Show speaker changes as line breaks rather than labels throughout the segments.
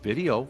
video.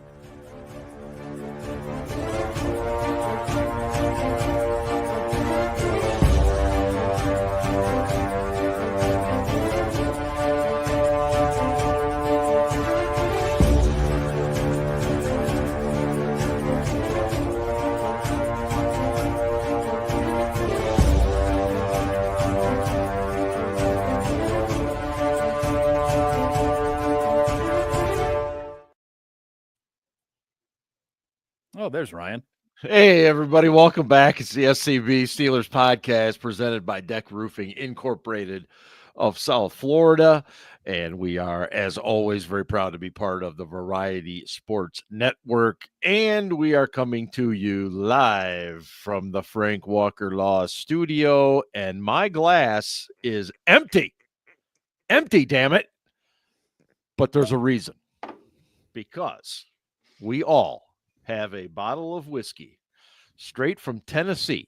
Oh, there's Ryan.
Hey, everybody. Welcome back. It's the SCB Steelers Podcast presented by DEK Roofing Incorporated of South Florida. And we are, as always, very proud to be part of the Variety Sports Network. And we are coming to you live from the Frank Walker Law Studio. And my glass is empty. Empty, damn it. But there's a reason. Because we all have a bottle of whiskey straight from Tennessee,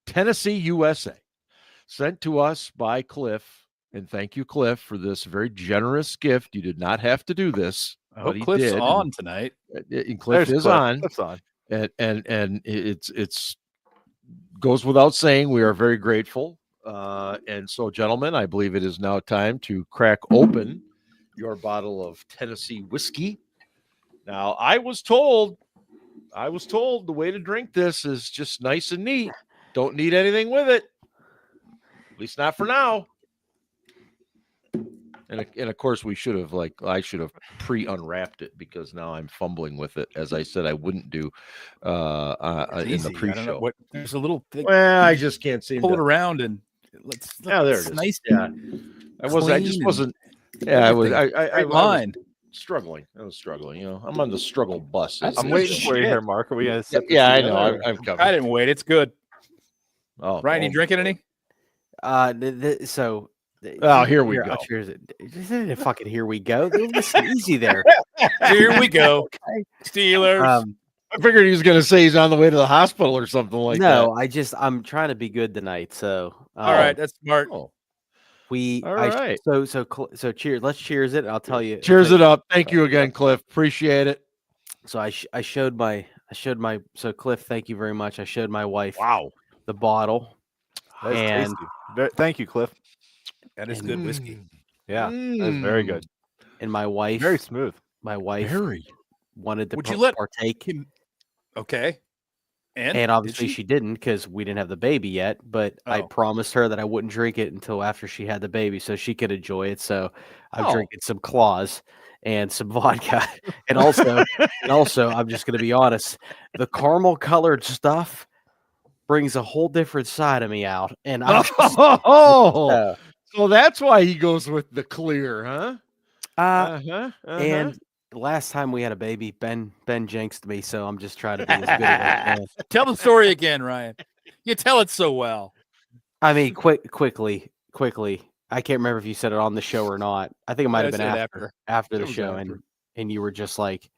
USA, sent to us by Cliff. And thank you, Cliff, for this very generous gift. You did not have to do this.
I hope Cliff's on tonight.
And Cliff is on.
Cliff's on.
And it's goes without saying, we are very grateful. And so, gentlemen, I believe it is now time to crack open your bottle of Tennessee whiskey. Now, I was told the way to drink this is just nice and neat. Don't need anything with it. At least not for now. And of course, I should have pre-unwrapped it because now I'm fumbling with it, as I said I wouldn't do in the pre-show.
There's a little thing.
Well, I just can't seem
pull
to
it around and let's.
Yeah, there it is.
Nice.
Yeah, I just wasn't. Yeah, I was. I was struggling. I was struggling. You know, I'm on the struggle bus.
I'm waiting for you here, Mark. Are we gonna
yeah, I know. I'm coming.
I didn't wait. It's good.
Oh,
Ryan, you drinking any?
Here we go.
Cheers it. Fucking here we go. It's easy there.
Here we go. Steelers.
I figured he was going to say he's on the way to the hospital or something like that.
No, I'm trying to be good tonight. So
all right, that's smart.
All
right. So cheers. Let's cheers it. I'll tell you.
Cheers it up. Thank you again, Cliff. Appreciate it.
So I showed my Cliff. Thank you very much. I showed my wife.
Wow.
The bottle.
That's
and
tasty. Thank you, Cliff.
That is good whiskey.
Yeah, that's very good.
And my wife,
very smooth.
My wife wanted to partake.
Okay.
And obviously she didn't because we didn't have the baby yet. But I promised her that I wouldn't drink it until after she had the baby, so she could enjoy it. So I'm drinking some Claws and some vodka, and also, I'm just going to be honest, the caramel colored stuff brings a whole different side of me out. And I'm
so that's why he goes with the clear, huh?
And last time we had a baby, Ben jinxed me, so I'm just trying to be as good as I can.
Tell the story again, Ryan. You tell it so well.
I mean, quickly. I can't remember if you said it on the show or not. I think it might have been after the show, and you were just like,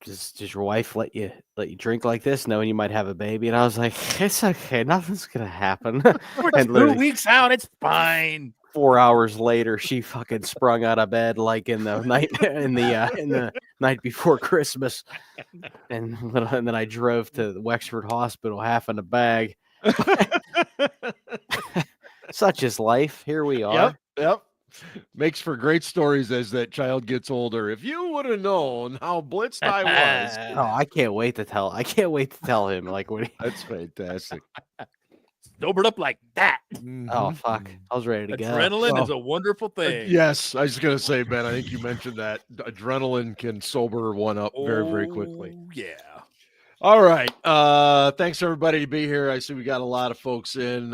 does your wife let you drink like this, knowing you might have a baby? And I was like, it's okay, nothing's gonna happen.
We're 2 weeks out, it's fine.
4 hours later, she fucking sprung out of bed like in the night before Christmas, and then I drove to the Wexford Hospital, half in a bag. Such is life. Here we are.
Yep. Makes for great stories as that child gets older. If you would have known how blitzed I was.
I can't wait to tell him. Like,
that's fantastic.
Sobered up like that.
Oh, fuck. I was ready to go.
Adrenaline is a wonderful thing.
Yes. I was going to say, Ben, I think you mentioned that adrenaline can sober one up very, very quickly.
Yeah.
All right. Thanks, everybody, to be here. I see we got a lot of folks in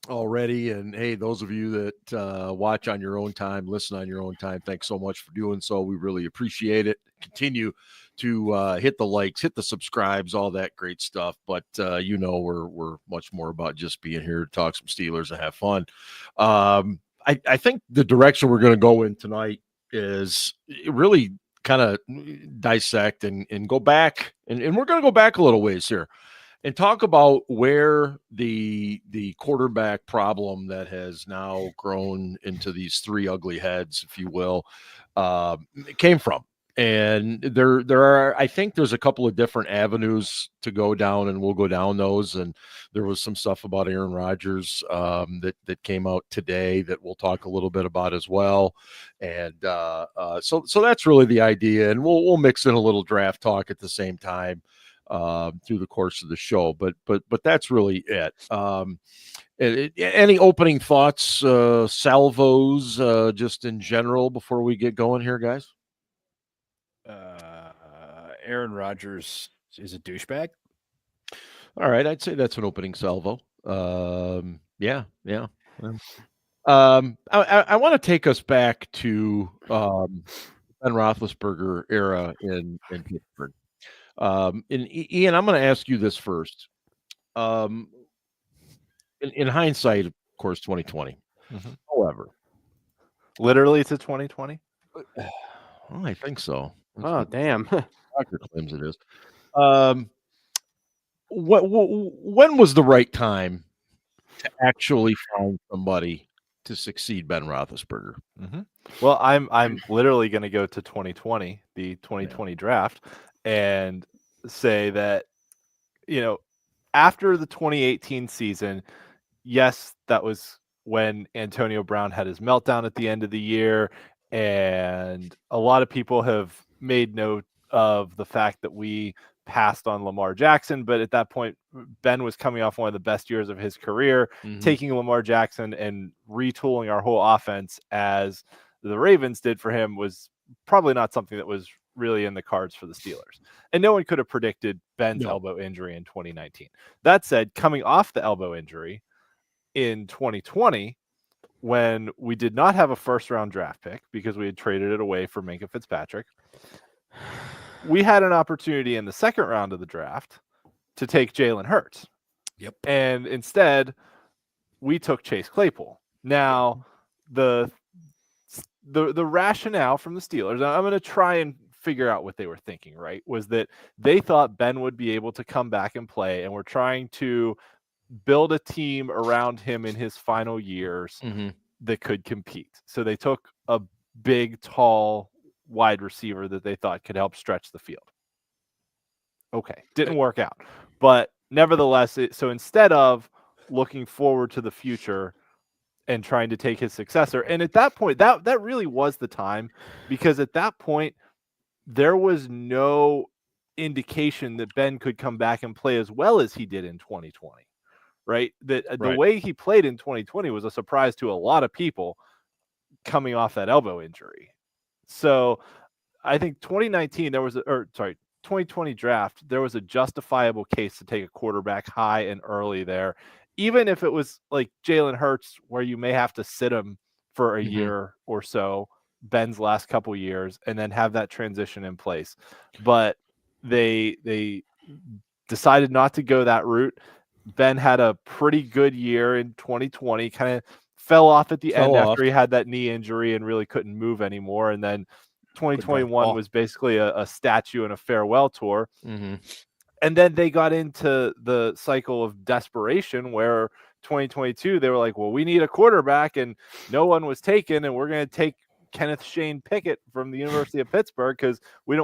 already. And, hey, those of you that watch on your own time, listen on your own time, thanks so much for doing so. We really appreciate it. Continue to hit the likes, hit the subscribes, all that great stuff. But we're much more about just being here to talk some Steelers and have fun. I think the direction we're going to go in tonight is really kind of dissect and go back, and we're going to go back a little ways here and talk about where the quarterback problem that has now grown into these three ugly heads, if you will, came from. And there are, I think there's a couple of different avenues to go down, and we'll go down those. And there was some stuff about Aaron Rodgers that came out today that we'll talk a little bit about as well. And so that's really the idea. And we'll mix in a little draft talk at the same time through the course of the show. But that's really it. Any opening thoughts, salvos, just in general before we get going here, guys?
Aaron Rodgers is a douchebag.
All right, I'd say that's an opening salvo. Yeah. I want to take us back to Ben Roethlisberger era in Pittsburgh. And Ian, I'm going to ask you this first. In hindsight, of course, 2020.
Mm-hmm.
However,
literally to 2020.
Well, I think so.
Oh, damn.
Doctor claims it is. When was the right time to actually find somebody to succeed Ben Roethlisberger?
Mm-hmm. Well, I'm literally going to go to 2020, the 2020 draft, and say that, after the 2018 season, yes, that was when Antonio Brown had his meltdown at the end of the year. And a lot of people have made note of the fact that we passed on Lamar Jackson. But at that point, Ben was coming off one of the best years of his career. Mm-hmm. Taking Lamar Jackson and retooling our whole offense as the Ravens did for him was probably not something that was really in the cards for the Steelers. And no one could have predicted Ben's elbow injury in 2019. That said, coming off the elbow injury in 2020, when we did not have a first-round draft pick because we had traded it away for Minkah Fitzpatrick, we had an opportunity in the second round of the draft to take Jalen Hurts.
Yep.
And instead, we took Chase Claypool. Now, the rationale from the Steelers, I'm going to try and figure out what they were thinking, right, was that they thought Ben would be able to come back and play, and we're trying to build a team around him in his final years that could compete. So they took a big, tall wide receiver that they thought could help stretch the field. Okay, didn't work out. But nevertheless, so instead of looking forward to the future and trying to take his successor, and at that point, that really was the time, because at that point, there was no indication that Ben could come back and play as well as he did in 2020. Right? The way he played in 2020 was a surprise to a lot of people coming off that elbow injury. So I think 2020 draft, there was a justifiable case to take a quarterback high and early there, even if it was like Jalen Hurts, where you may have to sit him for a year or so, Ben's last couple years, and then have that transition in place. But they decided not to go that route. Ben had a pretty good year in 2020, kind of fell off at the end after he had that knee injury and really couldn't move anymore. And then 2021 was basically a statue and a farewell tour. And then they got into the cycle of desperation where 2022, they were like, well, we need a quarterback, and no one was taken, and we're going to take Kenneth Shane Pickett from the University of Pittsburgh because we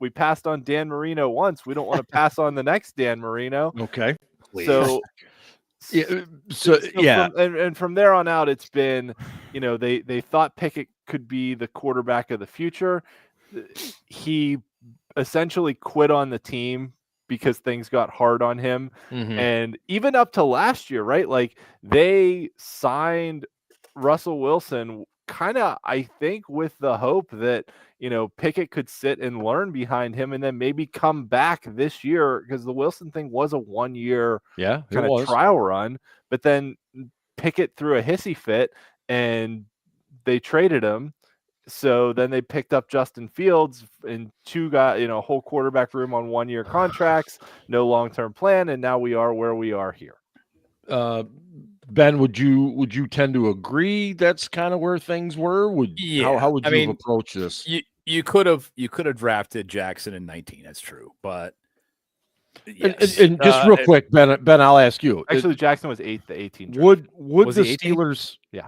passed on Dan Marino once. We don't want to pass on the next Dan Marino.
Okay.
So
and
from there on out, it's been, they thought Pickett could be the quarterback of the future. He essentially quit on the team because things got hard on him. And even up to last year, right? Like, they signed Russell Wilson kind of, I think, with the hope that, Pickett could sit and learn behind him and then maybe come back this year, because the Wilson thing was a 1 year kind of trial run. But then Pickett threw a hissy fit and they traded him. So then they picked up Justin Fields and two guys, whole quarterback room on 1 year contracts, no long-term plan. And now we are where we are here.
Ben, would you tend to agree that's kind of where things were? How would you approach this?
You could have drafted Jackson in 19. That's true, but yes.
And just real quick, Ben, I'll ask you.
Actually, Jackson was the 18th.
Would the Steelers?
18? Yeah.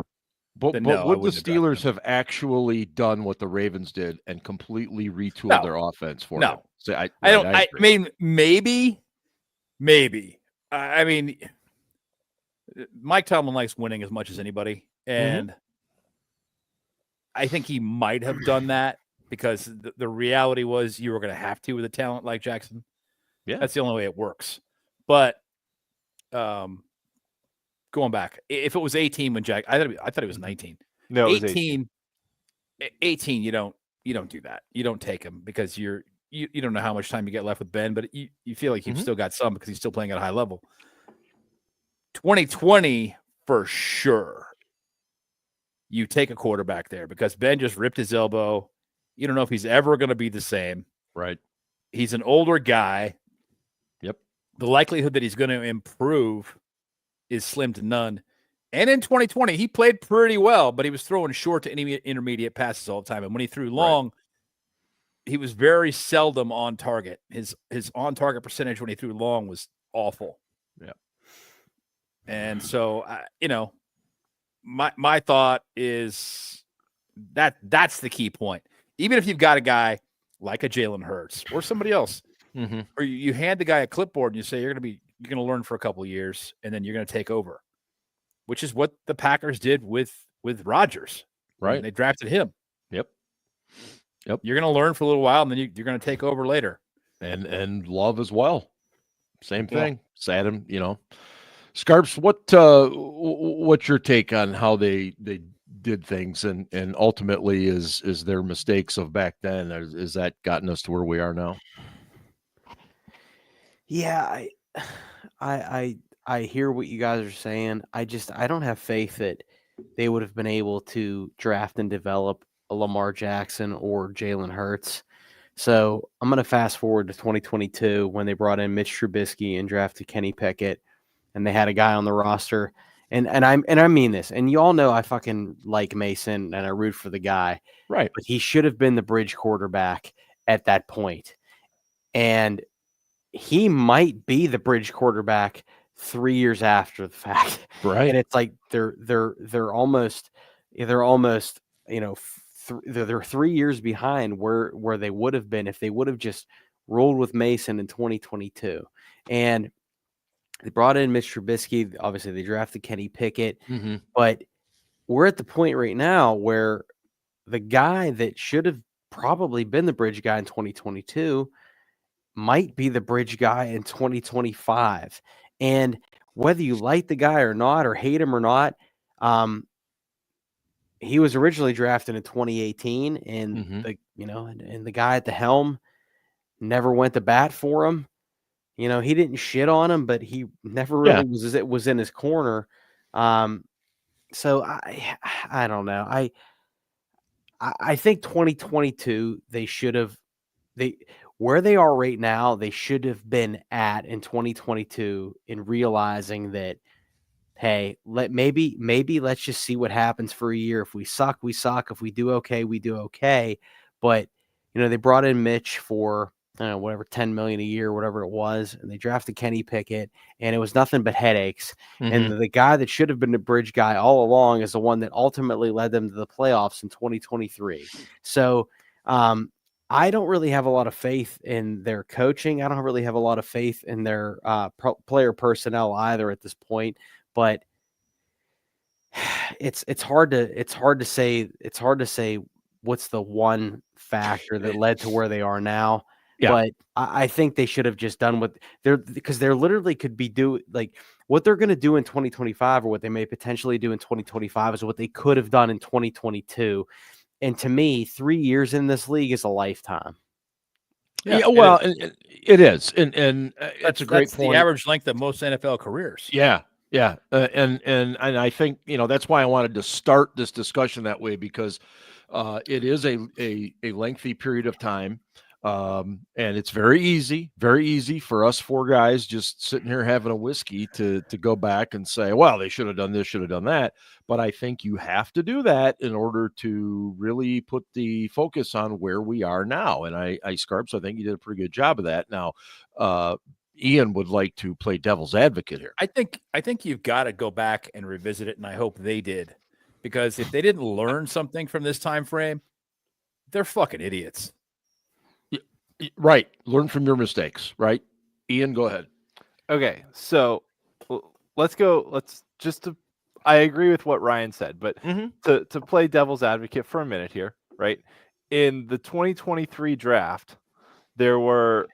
But
then no, I
would the
wouldn't have drafted
Steelers
him.
have actually done what the Ravens did and completely retooled their offense for them? So
I don't. I mean, maybe. I mean, Mike Tomlin likes winning as much as anybody, and I think he might have done that because the reality was you were going to have to with a talent like Jackson.
Yeah,
that's the only way it works. But going back, if it was 18 when I thought it was 19.
No, it was
18. 18. You don't do that. You don't take him because you don't know how much time you get left with Ben, but you feel like you've still got some because he's still playing at a high level. 2020 for sure. You take a quarterback there because Ben just ripped his elbow. You don't know if he's ever going to be the same.
Right.
He's an older guy.
Yep.
The likelihood that he's going to improve is slim to none. And in 2020, he played pretty well, but he was throwing short to intermediate passes all the time. And when he threw long, he was very seldom on target. His on-target percentage when he threw long was awful.
Yeah.
And so, my thought is that's the key point. Even if you've got a guy like a Jalen Hurts or somebody else, or you hand the guy a clipboard and you say you're going to learn for a couple of years and then you're going to take over, which is what the Packers did with Rodgers.
Right.
They drafted him.
Yep.
You're going to learn for a little while and then you're going to take over later.
And Love as well. Same thing. Sad him, Scarps, what's your take on how they did things and ultimately is their mistakes of back then, is that gotten us to where we are now?
Yeah, I hear what you guys are saying. I don't have faith that they would have been able to draft and develop a Lamar Jackson or Jalen Hurts. So I'm going to fast forward to 2022 when they brought in Mitch Trubisky and drafted Kenny Pickett, and they had a guy on the roster. And I mean this, and you all know I fucking like Mason and I root for the guy.
Right.
But he should have been the bridge quarterback at that point. And he might be the bridge quarterback 3 years after the fact.
Right.
And it's like they're almost they're 3 years behind where they would have been if they would have just rolled with Mason in 2022. And they brought in Mitch Trubisky. Obviously, they drafted Kenny Pickett. But we're at the point right now where the guy that should have probably been the bridge guy in 2022 might be the bridge guy in 2025. And whether you like the guy or not, or hate him or not, he was originally drafted in 2018, and the guy at the helm never went to bat for him. He didn't shit on him, but he never really was in his corner. So I don't know. I think 2022 they should have where they are right now, they should have been at in 2022 in realizing that, hey, maybe let's just see what happens for a year. If we suck, we suck. If we do okay, we do okay. But they brought in Mitch for whatever, $10 million a year, whatever it was, and they drafted Kenny Pickett, and it was nothing but headaches. And the guy that should have been the bridge guy all along is the one that ultimately led them to the playoffs in 2023. So I don't really have a lot of faith in their coaching. I don't really have a lot of faith in their player personnel either at this point. But it's hard to say what's the one factor that led to where they are now. Yeah. But I think they should have just done what because they're literally could be what they're going to do in 2025 or what they may potentially do in 2025 is what they could have done in 2022. And to me, 3 years in this league is a lifetime.
Yeah, well, it is. And that's a great point.
The average length of most NFL careers.
Yeah. Yeah. And I think, that's why I wanted to start this discussion that way, because it is a lengthy period of time. And it's very easy for us four guys just sitting here having a whiskey to go back and say, well, they should have done this, should have done that. But I think you have to do that in order to really put the focus on where we are now. And I Scarps, I think you did a pretty good job of that. Now, Ian would like to play devil's advocate here.
I think you've got to go back and revisit it, and I hope they did. because if they didn't learn something from this time frame, they're fucking idiots.
Right. Learn from your mistakes, right? Ian, go ahead.
Okay, so let's go. I agree with what Ryan said, but to play devil's advocate for a minute here, right? In the 2023 draft, there were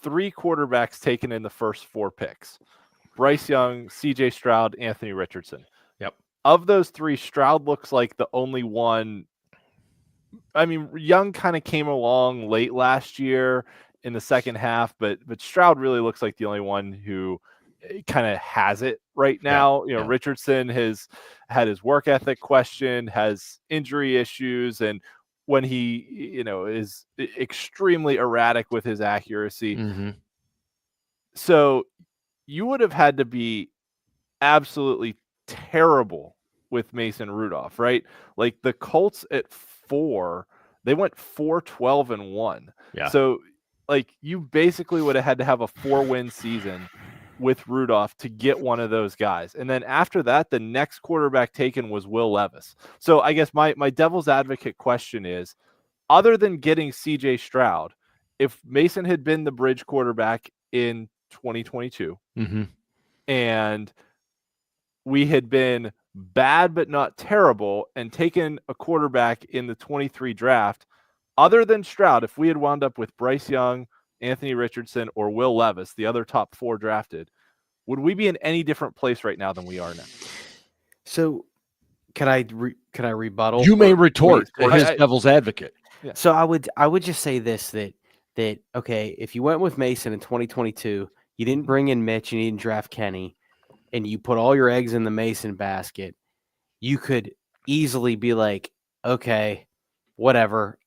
3 quarterbacks taken in the first 4 picks: Bryce Young, C.J. Stroud, Anthony Richardson.
Yep.
Of those 3, Stroud looks like the only one. I mean, Young kind of came along late last year in the second half, but Stroud really looks like the only one who kind of has it right now. Richardson has had his work ethic questioned, has injury issues, and when he, is extremely erratic with his accuracy. So you would have had to be absolutely terrible with Mason Rudolph, right? Like the Colts at 4, they went 4-12-1.
Yeah.
So like you basically would have had to have a 4-win season with Rudolph to get one of those guys. And then after that, the next quarterback taken was Will Levis. So I guess my devil's advocate question is, other than getting CJ Stroud, if Mason had been the bridge quarterback in 2022 and we had been bad but not terrible and taken a quarterback in the 23 draft, other than Stroud, if we had wound up with Bryce Young, Anthony Richardson, or Will Levis, the other top 4 drafted, would we be in any different place right now than we are now?
So can I rebuttal?
You may retort as devil's advocate.
Yeah. So I would just say this, that okay, if you went with Mason in 2022, you didn't bring in Mitch and you didn't draft Kenny, and you put all your eggs in the Mason basket, you could easily be like, okay, whatever.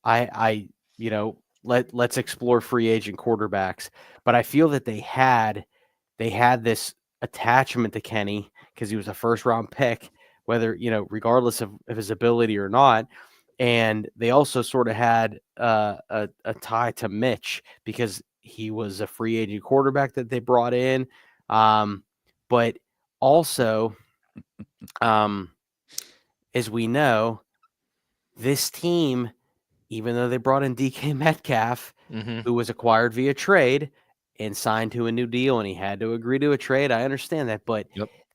Let's explore free agent quarterbacks. But I feel that they had this attachment to Kenny because he was a first round pick, whether, regardless of his ability or not. And they also sort of had a tie to Mitch because he was a free agent quarterback that they brought in. But also, as we know, this team, even though they brought in DK Metcalf, who was acquired via trade and signed to a new deal, and he had to agree to a trade. I understand that, but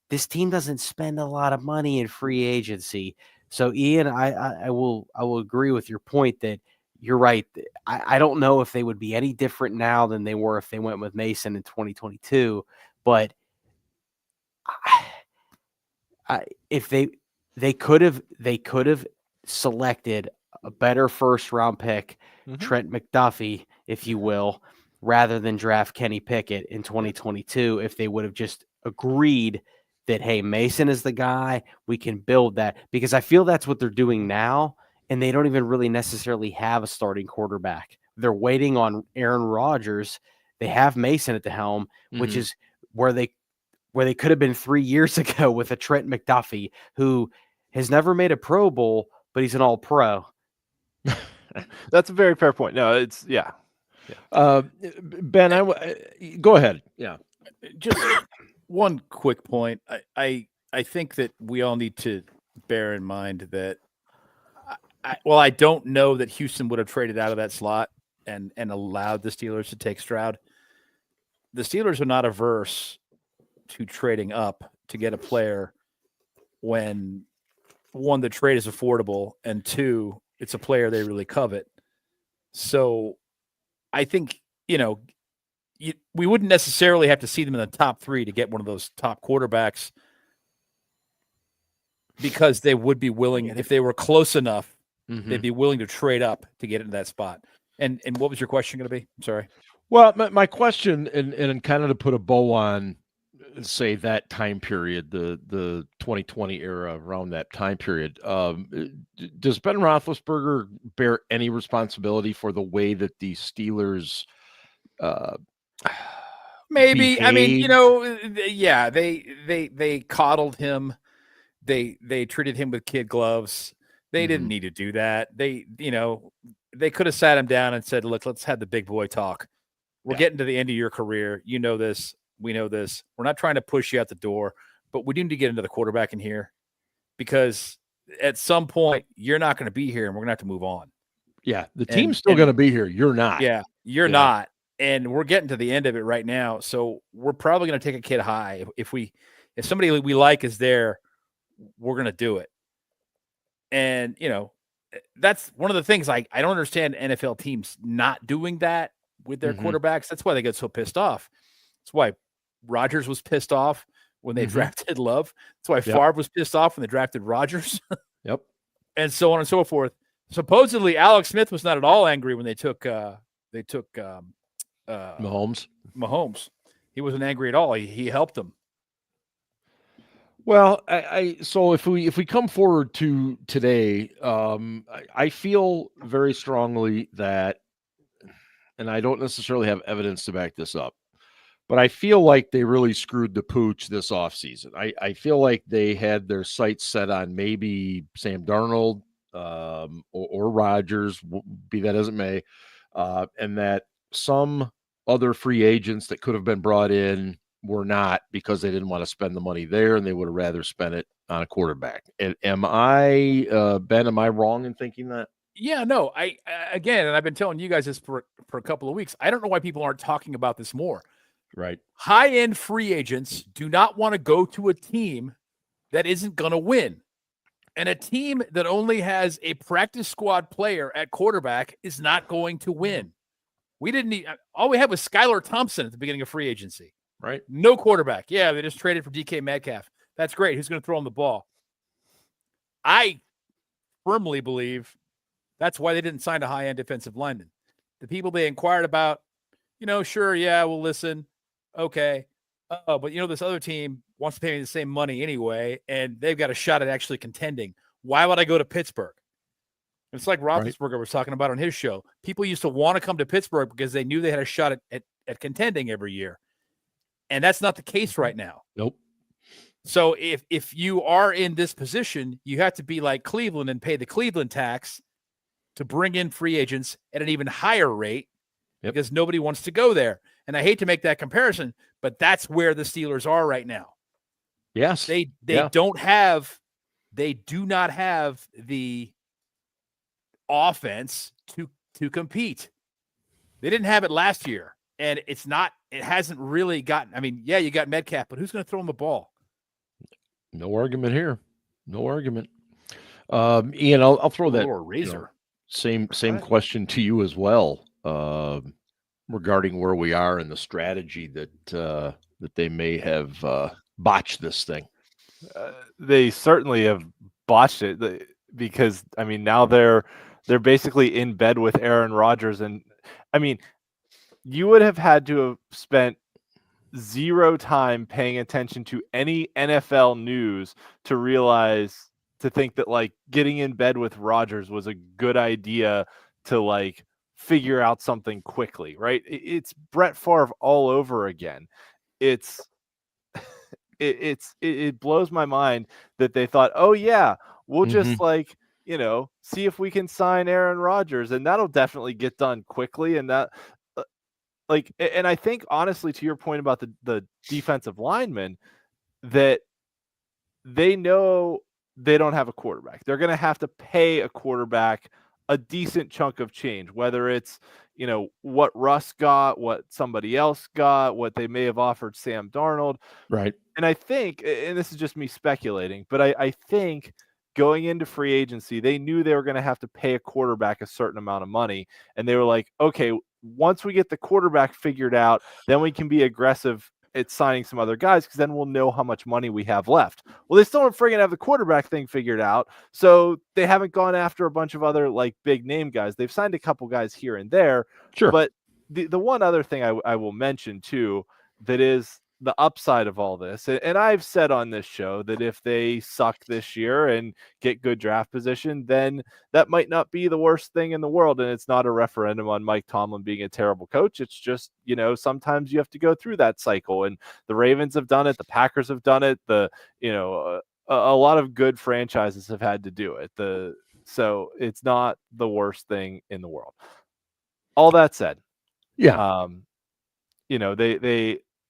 this team doesn't spend a lot of money in free agency. So, Ian, I will agree with your point that you're right. I don't know if they would be any different now than they were if they went with Mason in 2022, but if they could have selected a better first round pick, Trent McDuffie, if you will, rather than draft Kenny Pickett in 2022, if they would have just agreed that, hey, Mason is the guy, we can build that, because I feel that's what they're doing now, and they don't even really necessarily have a starting quarterback. They're waiting on Aaron Rodgers. They have Mason at the helm, which is where they could have been 3 years ago with a Trent McDuffie, who has never made a Pro Bowl, but he's an All-Pro.
That's a very fair point. No, it's
Ben, go ahead. Yeah,
just one quick point. I think that we all need to bear in mind that I don't know that Houston would have traded out of that slot and allowed the Steelers to take Stroud. The Steelers are not averse to trading up to get a player when, one, the trade is affordable, and 2, it's a player they really covet. So I think, we wouldn't necessarily have to see them in the top 3 to get one of those top quarterbacks, because they would be willing, if they were close enough, they'd be willing to trade up to get into that spot. And what was your question going to be? I'm sorry.
Well, my question, and kind of to put a bow on, say, that time period, the 2020 era, around that time period, does Ben Roethlisberger bear any responsibility for the way that the Steelers
maybe
behaved?
I mean, yeah, they coddled him, they treated him with kid gloves. They didn't need to do that. They could have sat him down and said, look, let's have the big boy talk. We're getting to the end of your career. You know this. We know this. We're not trying to push you out the door, but we do need to get another quarterback in here, because at some point you're not going to be here and we're going to have to move on.
Yeah, the team's still going to be here. You're not.
Yeah, you're not. And we're getting to the end of it right now. So we're probably going to take a kid high. If somebody we like is there, we're going to do it. And, that's one of the things I don't understand NFL teams not doing that with their quarterbacks. That's why they get so pissed off. That's why Rodgers was pissed off when they drafted Love. That's why Favre was pissed off when they drafted Rodgers.
Yep.
And so on and so forth. Supposedly, Alex Smith was not at all angry when they took
Mahomes.
He wasn't angry at all. He helped them.
Well, so if we come forward to today, I feel very strongly that, and I don't necessarily have evidence to back this up, but I feel like they really screwed the pooch this offseason. I feel like they had their sights set on maybe Sam Darnold or Rodgers, be that as it may, and that some other free agents that could have been brought in were not, because they didn't want to spend the money there and they would have rather spent it on a quarterback. And am I wrong in thinking that?
Yeah, no, again, and I've been telling you guys this for a couple of weeks. I don't know why people aren't talking about this more.
Right.
High-end free agents do not want to go to a team that isn't going to win. And a team that only has a practice squad player at quarterback is not going to win. All we had was Skylar Thompson at the beginning of free agency.
Right.
No quarterback. Yeah, they just traded for DK Metcalf. That's great. Who's going to throw him the ball? I firmly believe that's why they didn't sign a high-end defensive lineman. The people they inquired about, sure, yeah, we'll listen. Okay. But this other team wants to pay me the same money anyway, and they've got a shot at actually contending. Why would I go to Pittsburgh? It's like Roethlisberger was talking about on his show. People used to want to come to Pittsburgh because they knew they had a shot at contending every year. And that's not the case right now.
Nope.
So if you are in this position, you have to be like Cleveland and pay the Cleveland tax to bring in free agents at an even higher rate because nobody wants to go there. And I hate to make that comparison, but that's where the Steelers are right now.
Yes.
They do not have the offense to compete. They didn't have it last year. And it hasn't really gotten, you got Metcalf, but who's going to throw him the ball?
No argument here. No argument. Ian, I'll throw that
razor.
Same question to you as well, regarding where we are in the strategy that they may have botched this thing.
They certainly have botched it because now they're basically in bed with Aaron Rodgers, and you would have had to have spent zero time paying attention to any NFL news to think that getting in bed with Rodgers was a good idea to figure out something quickly, right? It's Brett Favre all over again. It blows my mind that they thought, oh yeah, we'll just see if we can sign Aaron Rodgers and that'll definitely get done quickly. And that and I think honestly, to your point about the defensive linemen, that they know they don't have a quarterback. They're going to have to pay a quarterback a decent chunk of change, whether it's, what Russ got, what somebody else got, what they may have offered Sam Darnold.
Right.
And I think, and this is just me speculating, but I think going into free agency, they knew they were going to have to pay a quarterback a certain amount of money. And they were like, okay, once we get the quarterback figured out, then we can be aggressive at signing some other guys because then we'll know how much money we have left. Well, they still don't friggin' have the quarterback thing figured out. So they haven't gone after a bunch of other big name guys. They've signed a couple guys here and there.
Sure.
But the one other thing I will mention too, that is the upside of all this, and I've said on this show that if they suck this year and get good draft position, then that might not be the worst thing in the world. And it's not a referendum on Mike Tomlin being a terrible coach. It's just, sometimes you have to go through that cycle, and the Ravens have done it. The Packers have done it. A lot of good franchises have had to do it. So it's not the worst thing in the world. All that said, they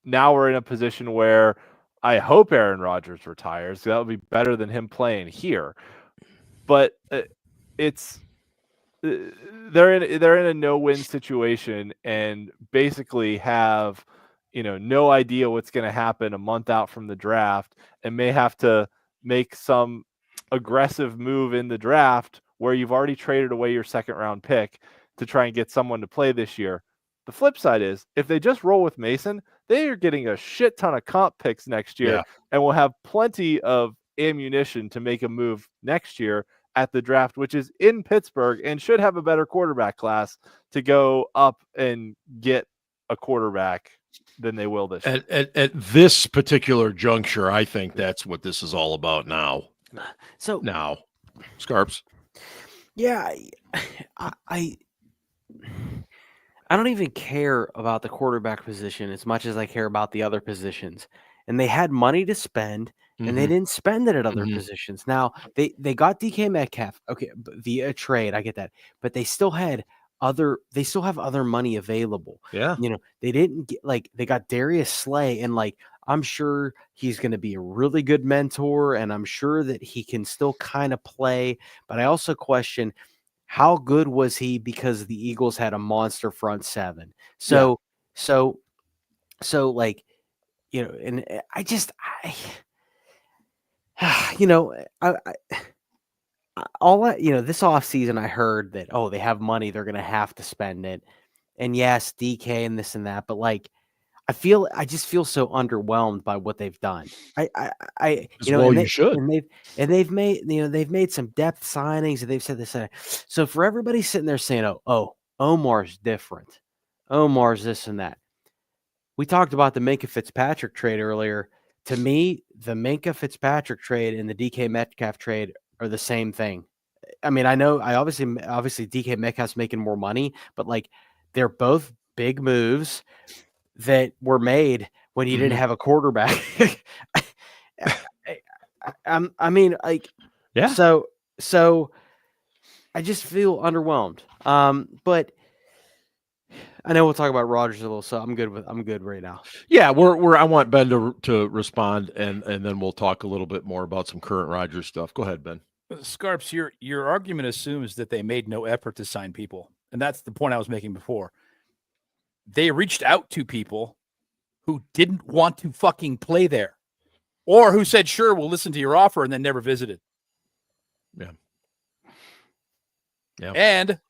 now we're in a position where I hope Aaron Rodgers retires. That would be better than him playing here. but it's they're in a no-win situation and basically have no idea what's going to happen a month out from the draft, and may have to make some aggressive move in the draft where you've already traded away your second round pick to try and get someone to play this year. The flip side is, if they just roll with Mason, they are getting a shit ton of comp picks next year, and will have plenty of ammunition to make a move next year at the draft, which is in Pittsburgh, and should have a better quarterback class to go up and get a quarterback than they will this year.
At this particular juncture, I think that's what this is all about now.
So
now, Scarps.
Yeah, I don't even care about the quarterback position as much as I care about the other positions. And they had money to spend, and they didn't spend it at other positions. Now, they got DK Metcalf, okay, via a trade. I get that. But they still have other money available.
Yeah.
They didn't get, they got Darius Slay, and I'm sure he's going to be a really good mentor, and I'm sure that he can still kind of play. But I also question, how good was he, because the Eagles had a monster front seven. And I just, this offseason I heard that, they have money, they're going to have to spend it. And yes, DK and this and that, but I just feel so underwhelmed by what they've done.
You should.
And they've made some depth signings, and they've said this. So for everybody sitting there saying, "Oh, Omar's different. Omar's this and that." We talked about the Minkah Fitzpatrick trade earlier. To me, the Minkah Fitzpatrick trade and the DK Metcalf trade are the same thing. I mean, I know obviously DK Metcalf's making more money, but they're both big moves that were made when you didn't have a quarterback. So I just feel underwhelmed. But I know we'll talk about Rodgers a little, so I'm good right now.
Yeah, I want Ben to respond, and then we'll talk a little bit more about some current Rodgers stuff. Go ahead, Ben.
Scarps, your argument assumes that they made no effort to sign people, and that's the point I was making before. They reached out to people who didn't want to fucking play there, or who said, "Sure, we'll listen to your offer," and then never visited.
Yeah.
And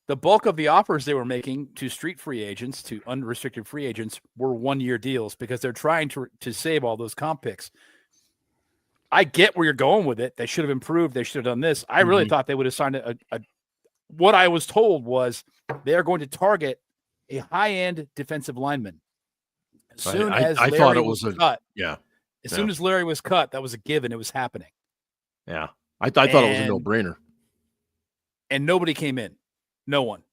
the bulk of the offers they were making to street free agents, to unrestricted free agents, were 1-year deals, because they're trying to save all those comp picks. I get where you're going with it. They should have improved. They should have done this. I really thought they would have signed what I was told was they're going to target a high-end defensive lineman. As soon as
I
Larry
thought it was
cut.
Yeah.
As soon as Larry was cut, that was a given. It was happening.
Yeah. I thought it was a no-brainer.
And nobody came in. No one.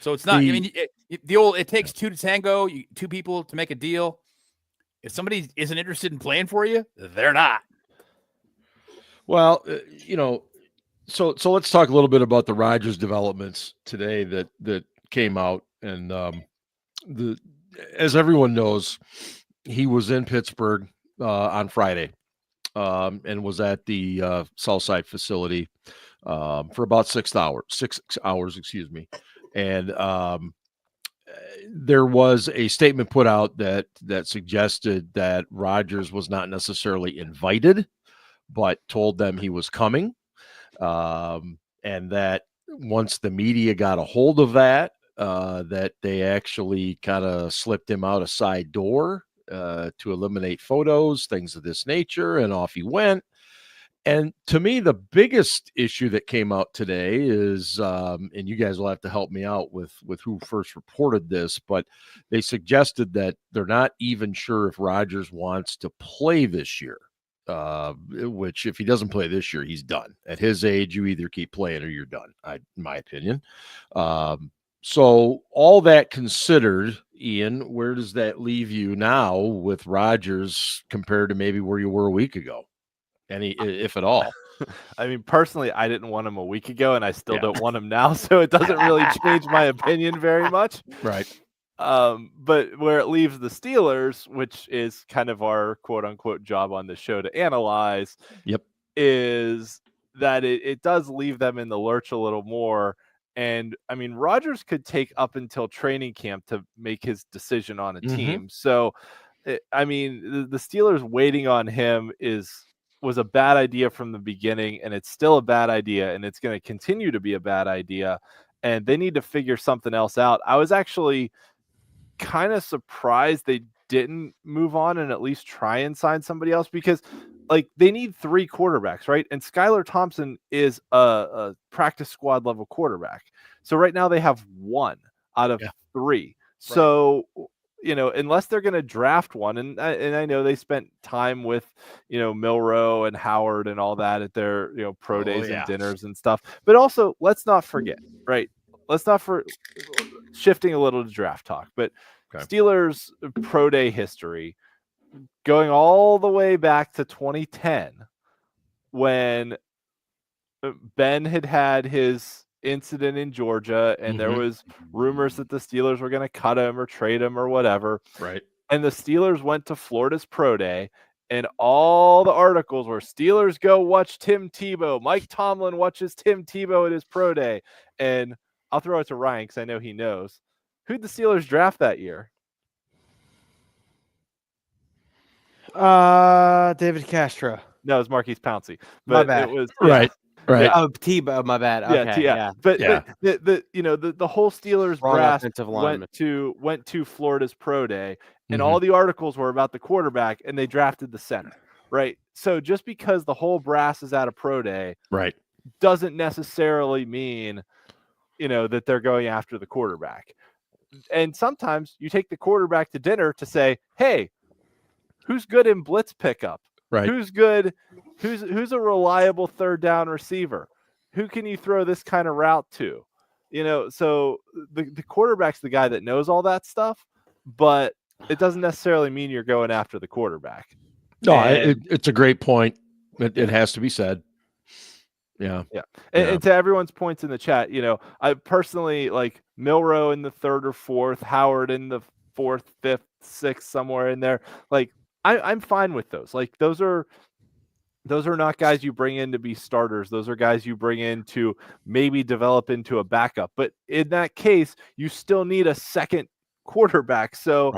So it's not, it takes two to tango, two people to make a deal. If somebody isn't interested in playing for you, they're not.
Well, so let's talk a little bit about the Rodgers developments today that came out. And as everyone knows, he was in Pittsburgh on Friday and was at the Southside facility for about 6 hours, excuse me. And there was a statement put out that suggested that Rodgers was not necessarily invited, but told them he was coming. And that once the media got a hold of that, that they actually kind of slipped him out a side door to eliminate photos, things of this nature, and off he went. And to me, the biggest issue that came out today is, and you guys will have to help me out with who first reported this, but they suggested that they're not even sure if Rodgers wants to play this year, which if he doesn't play this year, he's done. At his age, you either keep playing or you're done, in my opinion. So all that considered, Ian, where does that leave you now with Rodgers compared to maybe where you were a week ago? Any, if at all?
I mean, personally, I didn't want him a week ago, and I still don't want him now, so it doesn't really change my opinion very much.
Right.
But where it leaves the Steelers, which is kind of our quote-unquote job on the show to analyze,
yep,
is that it does leave them in the lurch a little more. And I mean, Rodgers could take up until training camp to make his decision on a team. So, I mean, the Steelers waiting on him was a bad idea from the beginning, and it's still a bad idea, and it's going to continue to be a bad idea. And they need to figure something else out. I was actually kind of surprised they didn't move on and at least try and sign somebody else, because like they need 3 quarterbacks, right? And Skylar Thompson is a practice squad level quarterback. So right now they have 1 out of 3. So, you know, unless they're going to draft one, and I know they spent time with, you know, Milroe and Howard and all that at their, you know, pro days and dinners and stuff. But also, let's not forget, right? Let's not shifting a little to draft talk, but Steelers pro day history, going all the way back to 2010, when Ben had his incident in Georgia, and there was rumors that the Steelers were going to cut him or trade him or whatever.
Right.
And the Steelers went to Florida's pro day, and all the articles were Steelers go watch Tim Tebow. Mike Tomlin watches Tim Tebow at his pro day. And I'll throw it to Ryan because I know he knows. Who'd the Steelers draft that year?
David Castro.
No, it was Marquise Pouncey.
My bad.
It was
Right.
Oh, Tebow. My bad. Okay. Yeah.
But the you know the whole Steelers brass went to Florida's pro day, and all the articles were about the quarterback, and they drafted the center. Right. So just because the whole brass is at a pro day,
right,
doesn't necessarily mean, you know, that they're going after the quarterback. And sometimes you take the quarterback to dinner to say, hey, who's good in blitz pickup?
Right.
Who's good? Who's a reliable third down receiver? Who can you throw this kind of route to? You know, so the quarterback's the guy that knows all that stuff, but it doesn't necessarily mean you're going after the quarterback.
No, it's a great point. It has to be said. Yeah.
And to everyone's points in the chat, you know, I personally like Milroe in the 3rd or 4th, Howard in the 4th, 5th, 6th, somewhere in there. Like I'm fine with those. Like those are not guys you bring in to be starters. Those are guys you bring in to maybe develop into a backup. But in that case, you still need a second quarterback. So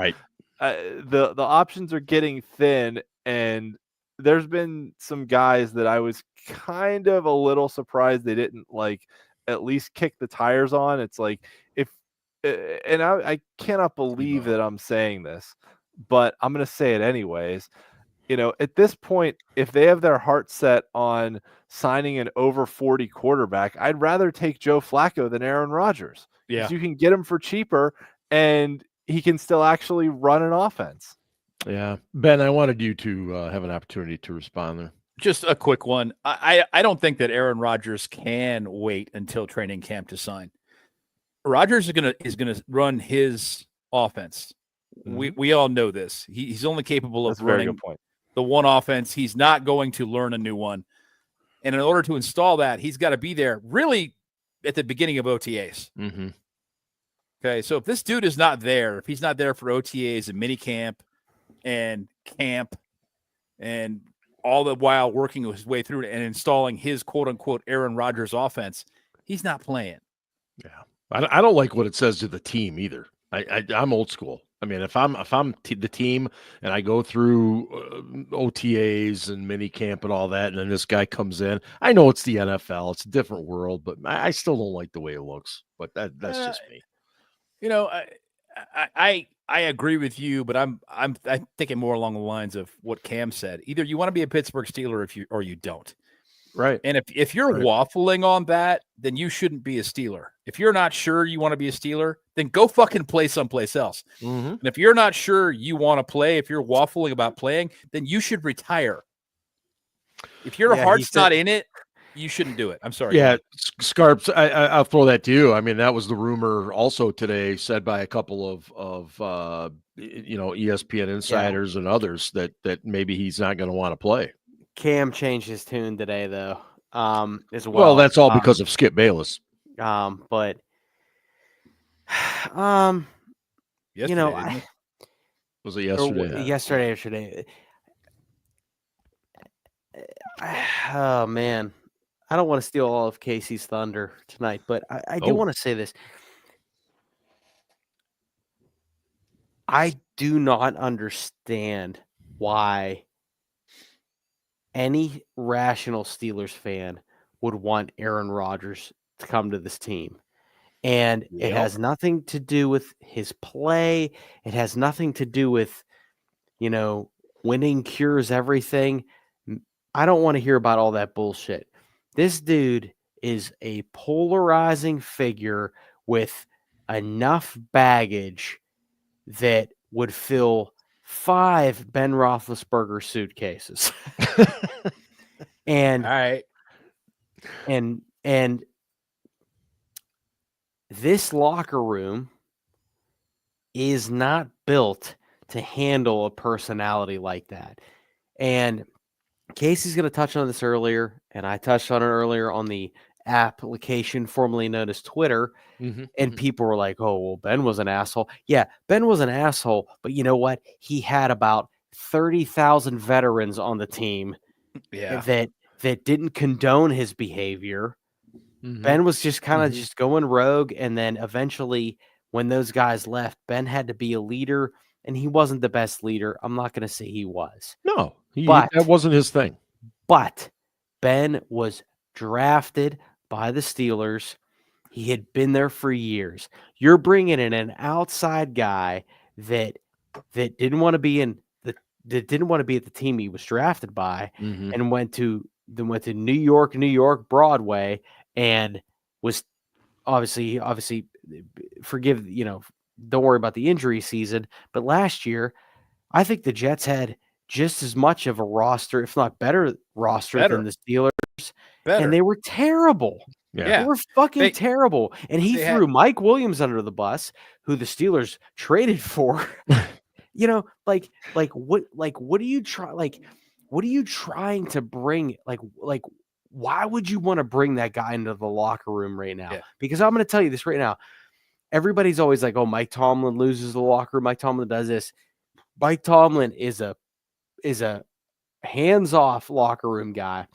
the options are getting thin, and there's been some guys that I was kind of a little surprised they didn't like at least kick the tires on. It's like and I cannot believe that I'm saying this, but I'm going to say it anyways. You know, at this point, if they have their heart set on signing an over 40 quarterback, I'd rather take Joe Flacco than Aaron Rodgers.
Yeah.
You can get him for cheaper, and he can still actually run an offense.
Yeah. Ben, I wanted you to have an opportunity to respond there.
Just a quick one. I don't think that Aaron Rodgers can wait until training camp to sign. Rodgers is gonna run his offense. We all know this. He's only capable of running the one offense. He's not going to learn a new one. And in order to install that, he's got to be there really at the beginning of OTAs. Okay, so if this dude is not there, if he's not there for OTAs and mini camp and all the while working his way through it and installing his quote unquote Aaron Rodgers offense, he's not playing.
Yeah. I don't like what it says to the team either. I'm old school. I mean, if I'm the team and I go through OTAs and mini camp and all that, and then this guy comes in, I know it's the NFL, it's a different world, but I still don't like the way it looks. But that's just me.
You know, I agree with you, but I'm thinking more along the lines of what Cam said. Either you want to be a Pittsburgh Steeler or you don't.
Right.
And if you're waffling on that, then you shouldn't be a Steeler. If you're not sure you want to be a Steeler, then go fucking play someplace else. And if you're not sure you want to play, if you're waffling about playing, then you should retire. If your heart's not in it, you shouldn't do it. I'm sorry.
Yeah, Scarps, I'll throw that to you. I mean, that was the rumor also today said by a couple of you know, ESPN insiders and others that maybe he's not going to want to play.
Cam changed his tune today, though, as well.
Well, that's all because of Skip Bayless.
But you know,
was it yesterday?
Yesterday. Oh man, I don't want to steal all of Casey's thunder tonight, but I do want to say this. I do not understand why any rational Steelers fan would want Aaron Rodgers to come to this team. And it has nothing to do with his play. It has nothing to do with, winning cures everything. I don't want to hear about all that bullshit. This dude is a polarizing figure with enough baggage that would fill 5 Ben Roethlisberger suitcases. And
all right.
And this locker room is not built to handle a personality like that. And Casey's going to touch on this earlier, and I touched on it earlier on the application formerly known as Twitter. And people were like, oh, well, Ben was an asshole. Yeah, Ben was an asshole, but you know what? He had about 30,000 veterans on the team that didn't condone his behavior. Ben was just kind of just going rogue, and then eventually when those guys left, Ben had to be a leader, and he wasn't the best leader. I'm not going to say he was.
No, that wasn't his thing.
But Ben was drafted by the Steelers. He had been there for years. You're bringing in an outside guy that didn't want to be that didn't want to be at the team he was drafted by, and went to New York Broadway, and was obviously forgive, don't worry about the injury season. But last year, I think the Jets had just as much of a roster, if not better roster than the Steelers. And they were terrible.
Yeah.
They were fucking terrible. And he threw Mike Williams under the bus, who the Steelers traded for. What are you trying to bring? Why would you want to bring that guy into the locker room right now? Yeah. Because I'm going to tell you this right now. Everybody's always like, oh, Mike Tomlin loses the locker room. Mike Tomlin does this. Mike Tomlin is a hands-off locker room guy.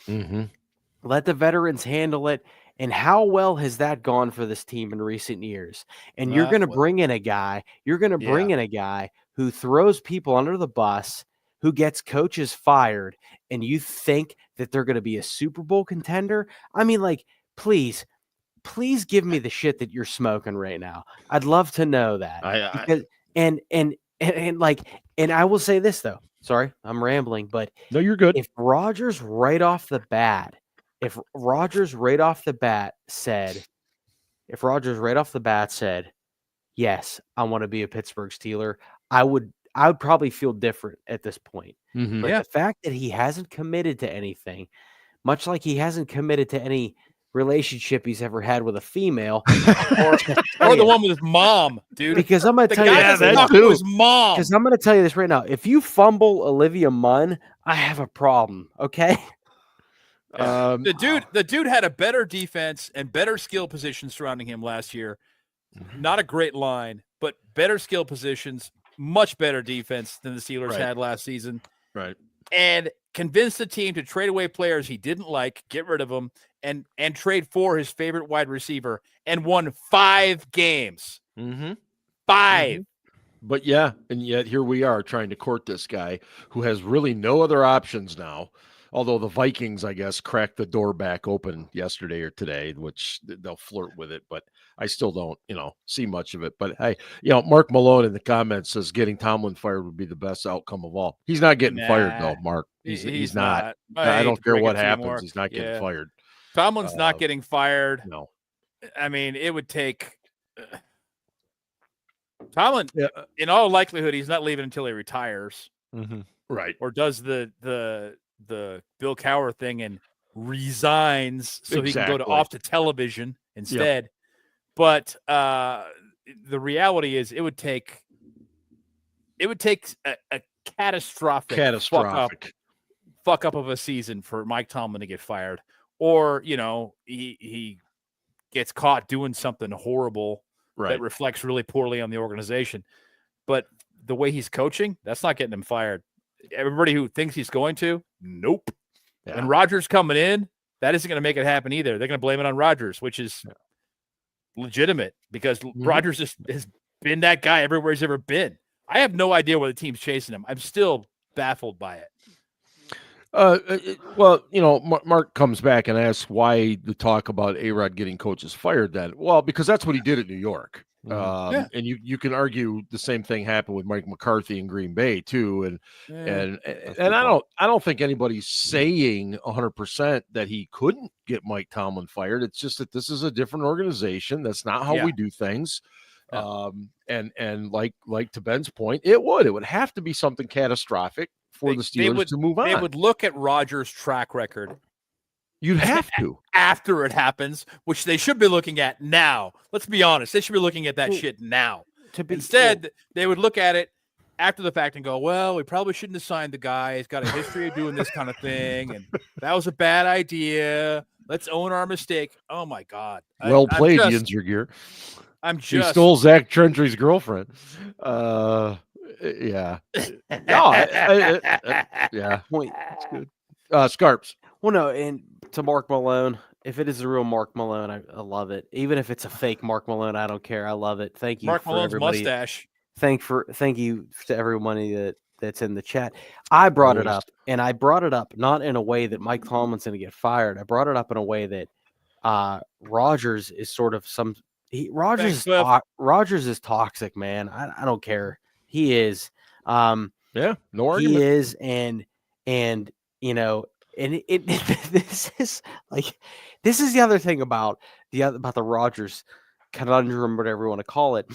Let the veterans handle it. And how well has that gone for this team in recent years? And you're going to bring in a guy. You're going to bring in a guy who throws people under the bus, who gets coaches fired, and you think that they're going to be a Super Bowl contender? I mean, please give me the shit that you're smoking right now. I'd love to know that. And I will say this though. Sorry, I'm rambling, but
no, you're good.
If Rodgers right off the bat said, yes, I want to be a Pittsburgh Steeler, I would probably feel different at this point. But the fact that he hasn't committed to anything, much like he hasn't committed to any relationship he's ever had with a female,
or the one with his mom, dude.
Because I'm going to tell you
that too. His mom.
Because I'm going to tell you this right now. If you fumble Olivia Munn, I have a problem. Okay.
The dude had a better defense and better skill positions surrounding him last year. Not a great line, but better skill positions, much better defense than the Steelers had last season.
Right.
And convinced the team to trade away players he didn't like, get rid of them, and trade for his favorite wide receiver, and won 5 games. 5.
But yeah, and yet here we are trying to court this guy who has really no other options now. Although the Vikings, I guess, cracked the door back open yesterday or today, which they'll flirt with it, but I still don't, see much of it. But hey, Mark Malone in the comments says getting Tomlin fired would be the best outcome of all. He's not getting fired though, Mark. He's not. I don't care what happens. He's not getting fired.
Tomlin's not getting fired.
No.
I mean, it would take Tomlin. In all likelihood, he's not leaving until he retires.
Right.
Or does the Bill Cowher thing and resigns so he can go off to television instead. But the reality is it would take a catastrophic fuck up of a season for Mike Tomlin to get fired, or he gets caught doing something horrible that reflects really poorly on the organization. But the way he's coaching, that's not getting him fired. Everybody who thinks he's going to, nope. And Rodgers coming in, that isn't going to make it happen either. They're going to blame it on Rodgers, which is legitimate because Rodgers has been that guy everywhere he's ever been. I have no idea where the team's chasing him. I'm still baffled by it.
Well, Mark comes back and asks why the talk about A-Rod getting coaches fired then. Well, because that's what he did at New York. And you can argue the same thing happened with Mike McCarthy in Green Bay too. And I don't think anybody's saying 100% that he couldn't get Mike Tomlin fired. It's just that this is a different organization. That's not how we do things. And like to Ben's point, it would have to be something catastrophic for the Steelers to move on.
They would look at Rodgers' track record.
You'd have to
after it happens, which they should be looking at now. Let's be honest; they should be looking at that shit now. Instead, they would look at it after the fact and go, "Well, we probably shouldn't have signed the guy. He's got a history of doing this kind of thing, and that was a bad idea. Let's own our mistake." Oh my God!
Well played, Yinzer.
He
stole Zach Gentry's girlfriend. Yeah. No, yeah.
Point. That's good.
Scarps.
Well, no, and to Mark Malone, if it is a real Mark Malone, I love it. Even if it's a fake Mark Malone, I don't care. I love it. Thank you,
Mark
for
Malone's
everybody.
mustache.
Thank you to everybody that's in the chat. I brought it up, and I brought it up not in a way that Mike Tomlin's going to get fired. I brought it up in a way that Rodgers is sort of Rodgers is toxic, man. I don't care. He is.
No argument.
He is, and this is the other thing about the Rodgers conundrum, whatever you want to call it.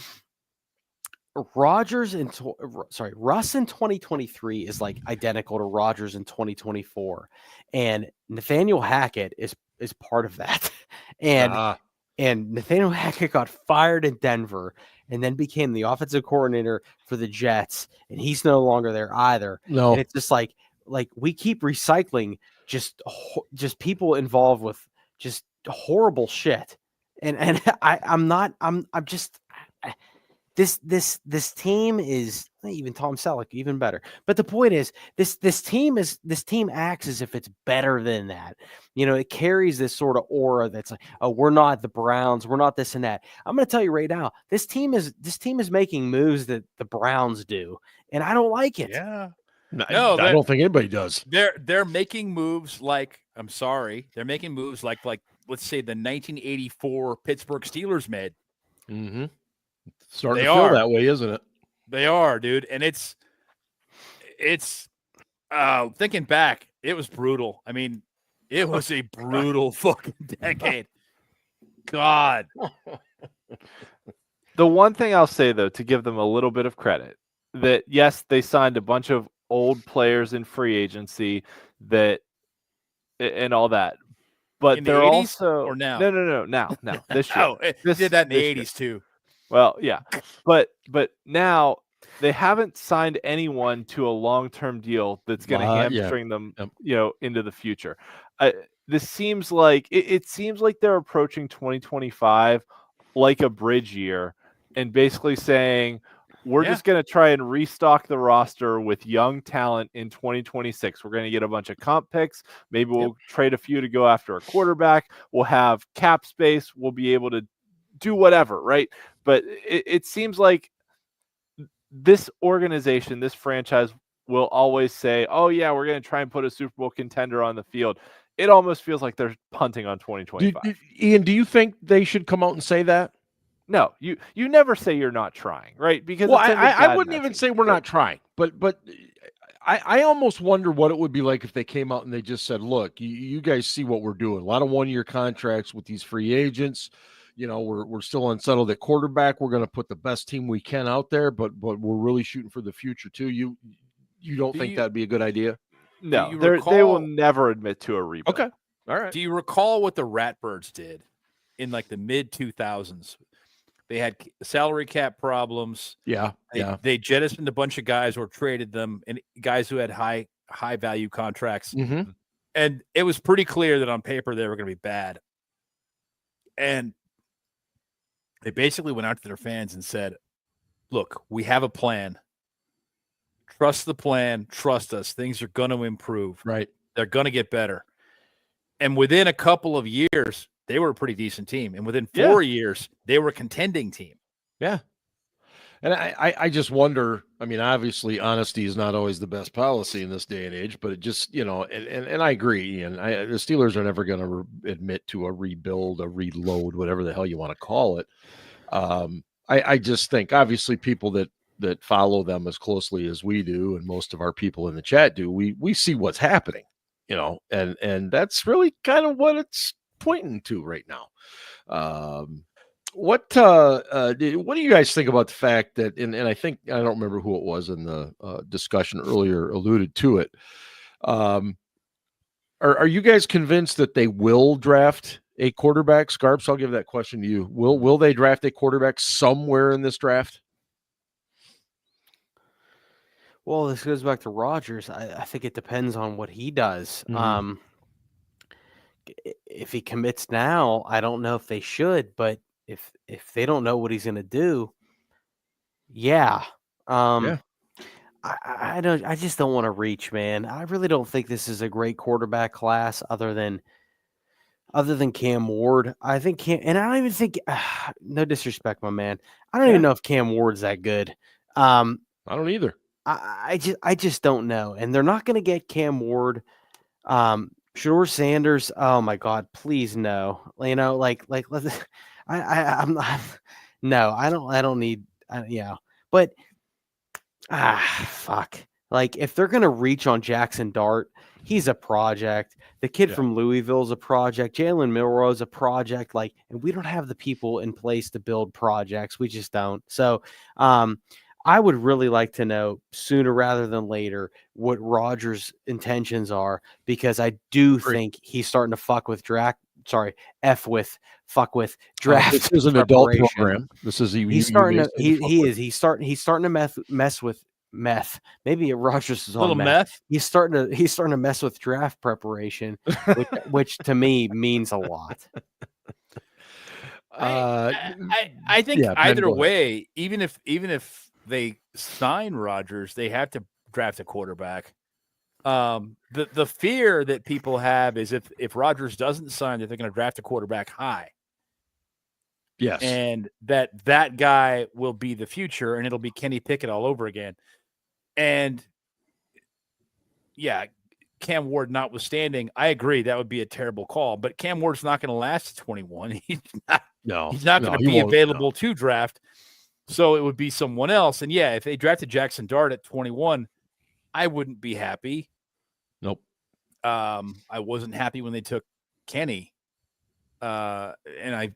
Russ in 2023 is like identical to Rodgers in 2024, and Nathaniel Hackett is part of that, and Nathaniel Hackett got fired in Denver and then became the offensive coordinator for the Jets, and he's no longer there either.
No,
and it's just like we keep recycling just people involved with just horrible shit, and this team is even Tom Selleck even better. But the point is this team acts as if it's better than that. It carries this sort of aura that's like, oh, we're not the Browns, we're not this and that. I'm going to tell you right now, this team is making moves that the Browns do, and I don't like it.
Yeah.
No, I don't think anybody does.
They're making moves like they're making moves like let's say the 1984 Pittsburgh Steelers made.
Mm-hmm. Starting to feel that way, isn't it?
They are, dude. And it's thinking back, it was brutal. I mean, it was a brutal fucking decade. God.
The one thing I'll say, though, to give them a little bit of credit, that yes, they signed a bunch of old players in free agency and all that. But
in
they're
the 80s
also
or now?
No. Now. This year.
They did that in the 80s too.
Well, yeah. But now they haven't signed anyone to a long-term deal that's going to hamstring them, into the future. This seems like it seems like they're approaching 2025 like a bridge year and basically saying, we're just going to try and restock the roster with young talent in 2026. We're going to get a bunch of comp picks. Maybe we'll trade a few to go after a quarterback. We'll have cap space. We'll be able to do whatever, right? But it seems like this organization, this franchise will always say, oh, yeah, we're going to try and put a Super Bowl contender on the field. It almost feels like they're punting on 2025.
Ian, do you think they should come out and say that?
No, you never say you're not trying, right? Because
I wouldn't even say we're not trying, but I almost wonder what it would be like if they came out and they just said, look, you guys see what we're doing. A lot of one-year contracts with these free agents. We're still unsettled at quarterback. We're going to put the best team we can out there, but we're really shooting for the future too. You don't think that'd be a good idea?
No, they will never admit to a rebuild.
Okay. All right.
Do you recall what the Ratbirds did in like the mid 2000s? They had salary cap problems.
Yeah.
They jettisoned a bunch of guys or traded them, and guys who had high value contracts.
Mm-hmm.
And it was pretty clear that on paper they were going to be bad. And they basically went out to their fans and said, look, we have a plan. Trust the plan. Trust us. Things are going to improve.
Right.
They're going to get better. And within a couple of years, they were a pretty decent team. And within 4 years, they were a contending team.
Yeah. And I just wonder, I mean, obviously honesty is not always the best policy in this day and age, but it just, and I agree. And the Steelers are never going to admit to a rebuild, a reload, whatever the hell you want to call it. I just think obviously people that follow them as closely as we do, and most of our people in the chat do, we see what's happening, and that's really kind of what it's pointing to right now. What do you guys think about the fact that, and I think, I don't remember who it was in the discussion earlier alluded to it. Are you guys convinced that they will draft a quarterback? Scarps, I'll give that question to you. Will they draft a quarterback somewhere in this draft?
Well, this goes back to Rodgers. I think it depends on what he does. Mm-hmm. If he commits now, I don't know if they should, but if they don't know what he's going to do, yeah. I just don't want to reach, man. I really don't think this is a great quarterback class other than Cam Ward. I think and I don't even think, no disrespect, my man, I don't even know if Cam Ward's that good.
I don't either.
I just don't know. And they're not going to get Cam Ward. Shedeur Sanders, oh my God, please no. I'm not, no, I don't need, but fuck. Like, if they're going to reach on Jackson Dart, he's a project. The kid from Louisville is a project. Jalen Milroe is a project. Like, and we don't have the people in place to build projects. We just don't. So, I would really like to know sooner rather than later what Rodgers' intentions are, because I do think he's starting to fuck with draft. Fuck with draft.
This is an adult program. This is
he's starting to mess with meth. Maybe Rodgers is on
little meth.
He's starting to mess with draft preparation, which to me means a lot.
I think either way, even if they sign Rodgers, they have to draft a quarterback. The fear that people have is if Rodgers doesn't sign, that they're going to draft a quarterback high.
Yes.
And that guy will be the future, and it'll be Kenny Pickett all over again. And Cam Ward notwithstanding, I agree that would be a terrible call, but Cam Ward's not going to last to 21. He's not going to be available to draft. So it would be someone else. And if they drafted Jackson Dart at 21, I wouldn't be happy.
Nope.
I wasn't happy when they took Kenny. And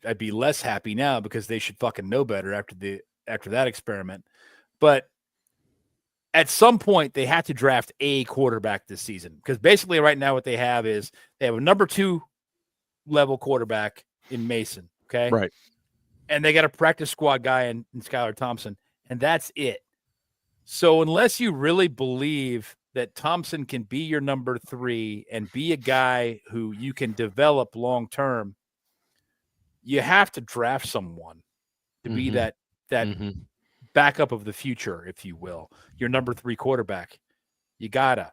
I'd be less happy now, because they should fucking know better after that experiment. But at some point they have to draft a quarterback this season, because basically right now what they have is they have a number 2 level quarterback in Mason. Okay.
Right.
And they got a practice squad guy in Skylar Thompson, and that's it. So unless you really believe that Thompson can be your number 3 and be a guy who you can develop long-term, you have to draft someone to be that backup of the future, if you will, your number 3 quarterback. You gotta.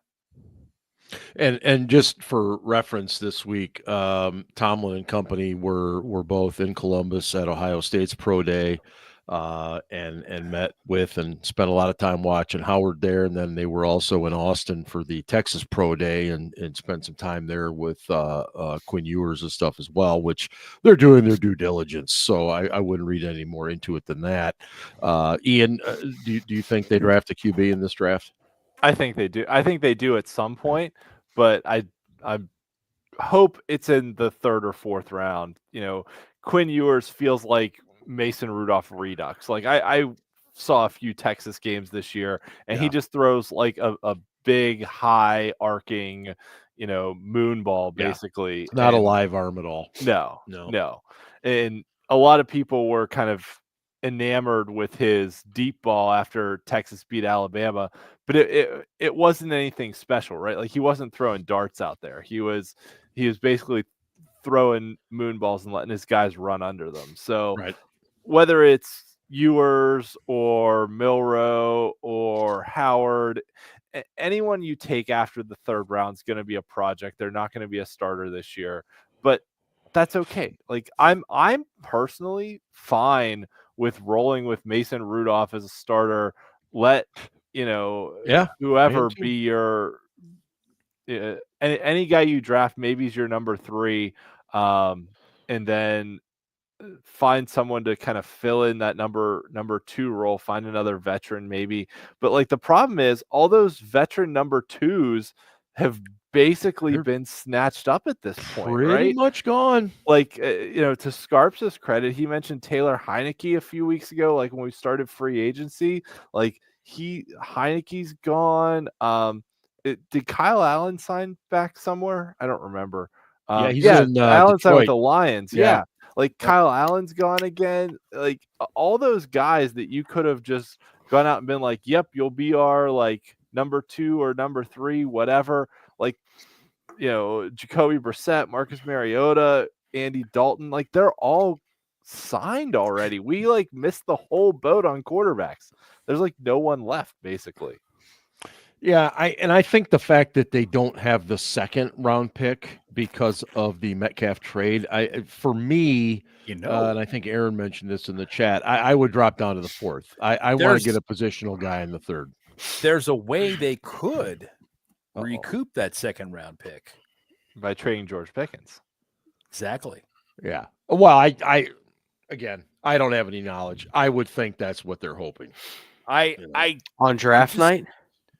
And just for reference, this week, Tomlin and company were both in Columbus at Ohio State's Pro Day, and met with and spent a lot of time watching Howard there. And then they were also in Austin for the Texas Pro Day and spent some time there with Quinn Ewers and stuff as well, which they're doing their due diligence. So I wouldn't read any more into it than that. Ian, do you think they draft a QB in this draft?
I think they do. I think they do at some point, but I hope it's in the 3rd or 4th round. Quinn Ewers feels like Mason Rudolph Redux. Like I saw a few Texas games this year, and he just throws like a big, high arcing, moon ball, basically.
It's not a live arm at all.
No. And a lot of people were kind of enamored with his deep ball after Texas beat Alabama, but it wasn't anything special, right? Like, he wasn't throwing darts out there. He was basically throwing moon balls and letting his guys run under them. So whether it's Ewers or Milroe or Howard, anyone you take after the third round is going to be a project. They're not going to be a starter this year, but that's okay. Like I'm personally fine with rolling with Mason Rudolph as a starter. Let whoever be your any guy you draft, maybe he's your number 3, and then find someone to kind of fill in that number 2 role, find another veteran maybe. But like the problem is all those veteran number 2s have basically been snatched up at this point,
pretty much gone.
Like to Scarps' credit, he mentioned Taylor Heineke a few weeks ago, like when we started free agency. Like Heineke's gone. Did Kyle Allen sign back somewhere? I don't remember.
He's in
Allen signed with
Detroit.
the Lions. Yeah. Like Kyle Allen's gone again. Like all those guys that you could have just gone out and been like, yep, you'll be our like number 2 or number 3, whatever. Like, Jacoby Brissett, Marcus Mariota, Andy Dalton, like they're all signed already. We like missed the whole boat on quarterbacks. There's like no one left basically.
Yeah, I think the fact that they don't have the second round pick because of the Metcalf trade, for me, and I think Aaron mentioned this in the chat, I would drop down to the 4th. I want to get a positional guy in the 3rd.
There's a way they could recoup that second round pick
by trading George Pickens.
Exactly.
Yeah. Well, I don't have any knowledge. I would think that's what they're hoping.
On draft night.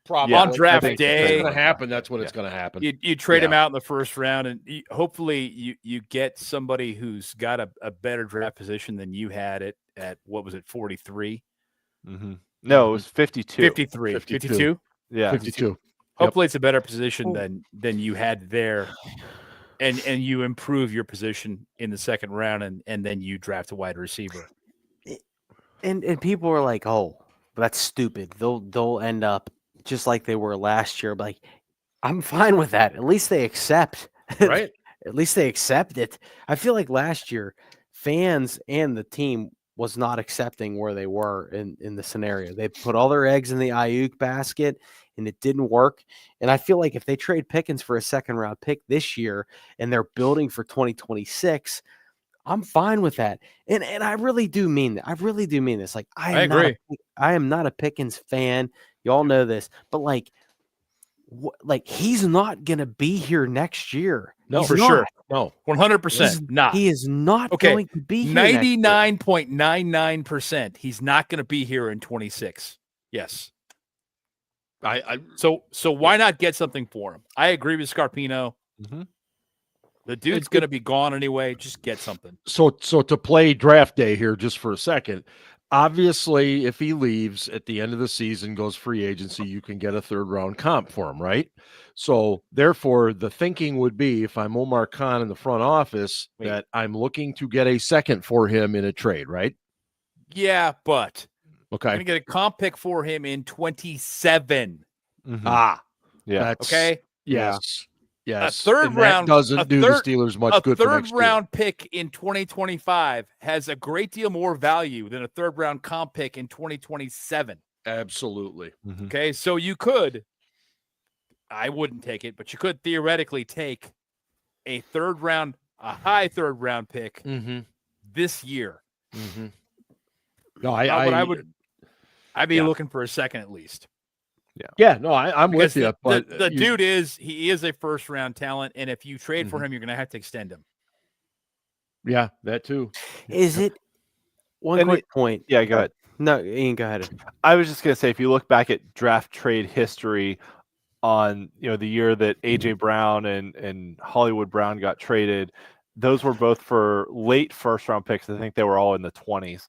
Probably
on draft day,
it's going to happen. That's when it's going to happen.
You trade him out in the first round, and hopefully you get somebody who's got a better draft position than you had it at. What was it, 43?
Mm-hmm. No, it was 52.
52?
Yeah,
52.
Hopefully, it's a better position than you had there, and you improve your position in the second round, and then you draft a wide receiver.
And people are like, "Oh, that's stupid. They'll end up just like they were last year." But like, I'm fine with that. At least they accept,
right?
At least they accept it. I feel like last year, fans and the team was not accepting where they were in the scenario. They put all their eggs in the Ayuk basket, and it didn't work. And I feel like if they trade Pickens for a second round pick this year, and they're building for 2026. I'm fine with that. And I really do mean that. I really do mean this. Like I agree. I am not a Pickens fan. Y'all know this. But like he's not going to be here next year.
No,
for
sure. No.
100% not.
He is not going to be here.
99.99%. He's not going to be here in 26. Yes. So why not get something for him? I agree with Scarpino.
Mm-hmm.
The dude's going to be gone anyway. Just get something.
So to play draft day here just for a second, obviously if he leaves at the end of the season, goes free agency, you can get a 3rd round comp for him, right? So therefore the thinking would be if I'm Omar Khan in the front office that I'm looking to get a second for him in a trade, right?
Yeah, but
okay.
I'm going to get a comp pick for him in 27.
Mm-hmm.
Yeah.
Okay.
Yes. Yes,
a third round
doesn't do the Steelers much good.
A third round pick in 2025 has a great deal more value than a 3rd round comp pick in 2027.
Absolutely.
Mm-hmm.
Okay, so you could, I wouldn't take it, but you could theoretically take a high third round pick this year.
Mm-hmm.
No, I'd be looking for a second at least.
Yeah, no, I'm with you. But
the dude is a 1st round talent, and if you trade for him, you're going to have to extend him.
Yeah, that too.
Is it one quick point?
Yeah, go ahead.
No, Ian, go ahead.
I was just going to say, if you look back at draft trade history on the year that AJ Brown and Hollywood Brown got traded, those were both for late 1st round picks. I think they were all in the 20s.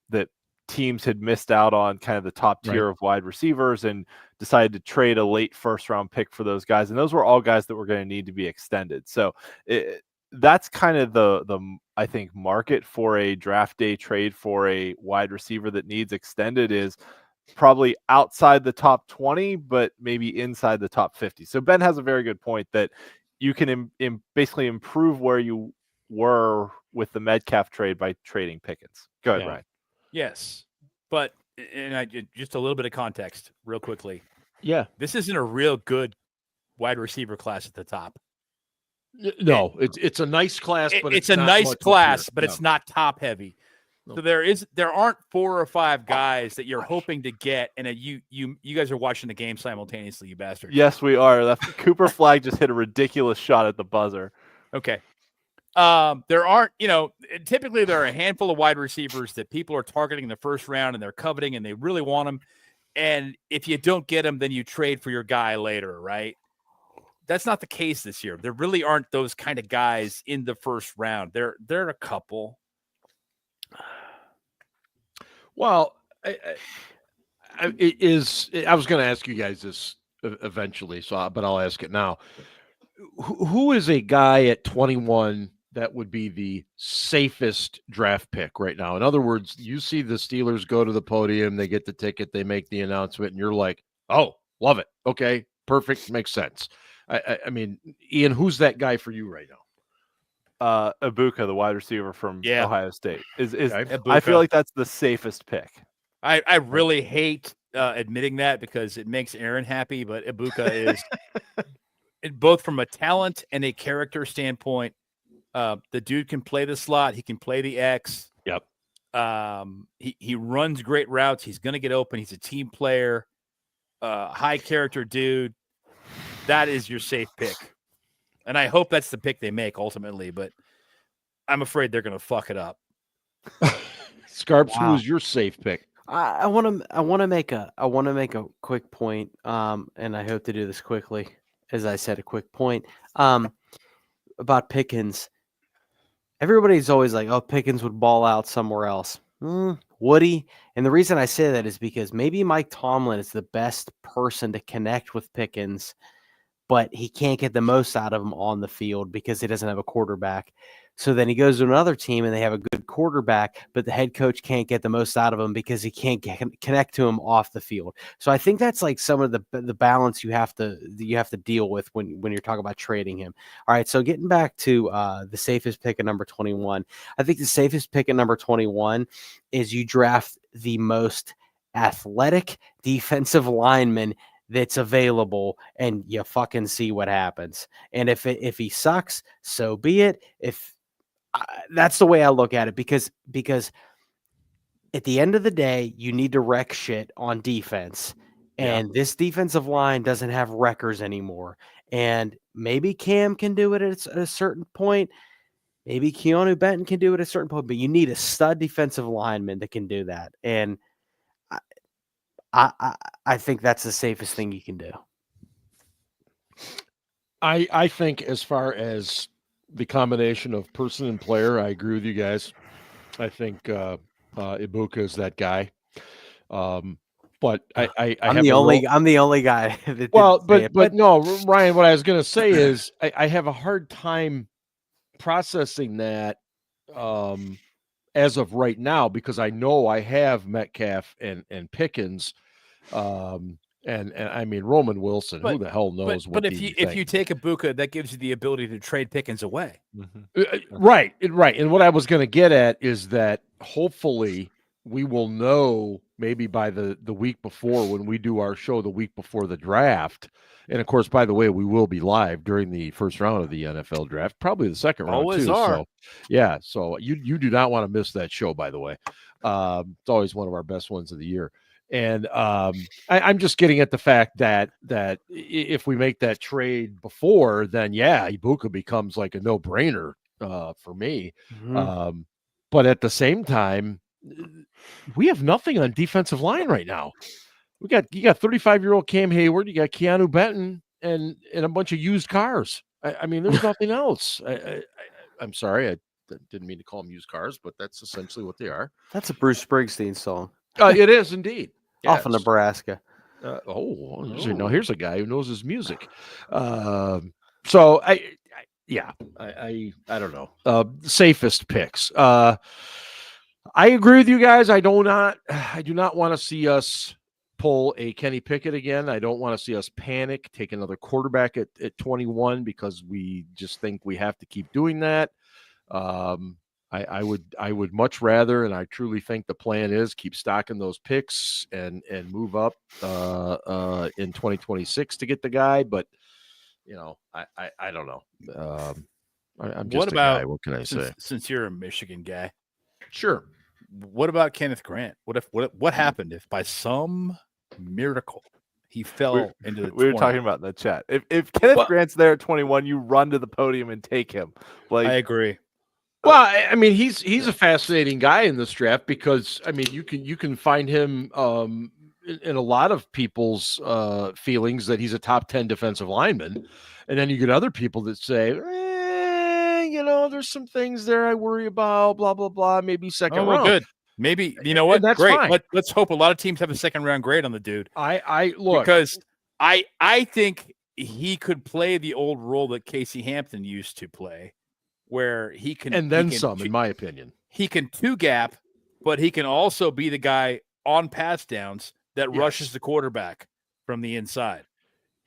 That teams had missed out on kind of the top tier of wide receivers and decided to trade a late 1st round pick for those guys. And those were all guys that were going to need to be extended. So that's kind of the I think market for a draft day trade for a wide receiver that needs extended is probably outside the top 20, but maybe inside the top 50. So Ben has a very good point that you can basically improve where you were with the Metcalf trade by trading Pickens. Go ahead, Ryan.
Yes, but just a little bit of context real quickly.
Yeah.
This isn't a real good wide receiver class at the top.
No, it's a nice class, but
it's
it's
a
not
nice
much
class,
here.
but it's not top heavy.
No.
So there aren't 4 or 5 guys that you're hoping to get, and you guys are watching the game simultaneously, you bastards.
Yes, we are. That Cooper Flag just hit a ridiculous shot at the buzzer.
Okay. There aren't, typically there are a handful of wide receivers that people are targeting in the first round and they're coveting and they really want them. And if you don't get them, then you trade for your guy later, right? That's not the case this year. There really aren't those kind of guys in the first round. There are a couple.
Well, I was going to ask you guys this eventually, but I'll ask it now. Who is a guy at 21 that would be the safest draft pick right now? In other words, you see the Steelers go to the podium, they get the ticket, they make the announcement, and you're like, oh, love it. Okay, perfect, makes sense. I mean, Ian, who's that guy for you right now?
Ibuka, the wide receiver from Ohio State, is
Ibuka.
I feel like that's the safest pick.
I really hate admitting that because it makes Aaron happy, but Ibuka is both from a talent and a character standpoint. The dude can play the slot. He can play the X.
Yep.
He runs great routes. He's going to get open. He's a team player, high character dude. That is your safe pick. And I hope that's the pick they make ultimately, but I'm afraid they're going to fuck it up.
Scarps, who is your safe pick?
I want to make a quick point, and I hope to do this quickly. As I said, a quick point about Pickens. Everybody's always like, "Oh, Pickens would ball out somewhere else." Would he? And the reason I say that is because maybe Mike Tomlin is the best person to connect with Pickens, but he can't get the most out of him on the field because he doesn't have a quarterback. So then he goes to another team and they have a good quarterback, but the head coach can't get the most out of him because he can't connect to him off the field. So I think that's like some of the balance you have to deal with when you're talking about trading him. All right, so getting back to the safest pick at number 21, I think the safest pick at number 21 is you draft the most athletic defensive lineman that's available, and you fucking see what happens. And if he sucks, so be it. That's the way I look at it, because at the end of the day, you need to wreck shit on defense, and this defensive line doesn't have wreckers anymore. And maybe Cam can do it at a certain point. Maybe Keanu Benton can do it at a certain point, but you need a stud defensive lineman that can do that. And I think that's the safest thing you can do.
I think as far as the combination of person and player, I agree with you guys. I think Ibuka is that guy. But I'm
the only guy.
But no, Ryan. What I was going to say is I have a hard time processing that as of right now, because I know I have Metcalf and Pickens. And I mean, Roman Wilson, who the hell knows what?
But if you take Ibuka, that gives you the ability to trade Pickens away.
Mm-hmm.
Right. And what I was going to get at is that hopefully we will know maybe by the week before, when we do our show the week before the draft. And of course, by the way, we will be live during the first round of the NFL draft, probably the second round
Always
too.
are.
So yeah, so you do not want to miss that show, by the way. It's always one of our best ones of the year. And I'm just getting at the fact that if we make that trade before, then Ibuka becomes like a no-brainer for me.
Mm-hmm.
But at the same time, we have nothing on defensive line right now. You got 35-year-old Cam Hayward, you got Keanu Benton, and a bunch of used cars. I mean, there's nothing else. I'm sorry, I didn't mean to call them used cars, but that's essentially what they are.
That's a Bruce Springsteen song.
It is indeed.
Yes. Off of Nebraska.
Now here's a guy who knows his music. So I don't know. Safest picks. I agree with you guys. I do not want to see us pull a Kenny Pickett again. I don't want to see us panic, take another quarterback at 21, because we just think we have to keep doing that. I would much rather, and I truly think the plan is keep stocking those picks and move up in 2026 to get the guy. But I don't know. I'm just a guy. What can I say?
Since you're a Michigan guy,
sure.
What about Kenneth Grant? What happened if by some miracle he fell into the?
We were talking about in the chat. If Kenneth Grant's there at 21, you run to the podium and take him. Like,
I agree.
Well, I mean, he's a fascinating guy in this draft because I mean, you can find him in a lot of people's feelings that he's a top 10 defensive lineman, and then you get other people that say, there's some things there I worry about, blah blah blah. Maybe second round.
Good. Maybe what?
That's
great.
Fine.
Let's hope a lot of teams have a second round grade on the dude.
I look
because I think he could play the old role that Casey Hampton used to play, where he can
and then some, in my opinion.
He can two gap, but he can also be the guy on pass downs that rushes the quarterback from the inside.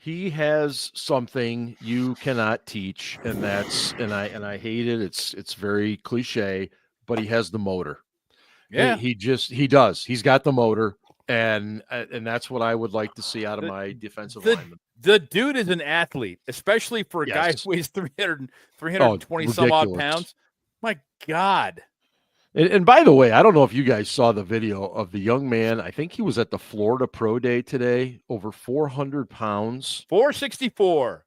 He has something you cannot teach, and I hate it. It's very cliche, but he has the motor.
Yeah,
he does. He's got the motor, and that's what I would like to see out of my defensive lineman.
The dude is an athlete, especially for a guy who weighs 320 some odd pounds. My God.
And by the way, I don't know if you guys saw the video of the young man. I think he was at the Florida Pro Day today, over 400 pounds.
464.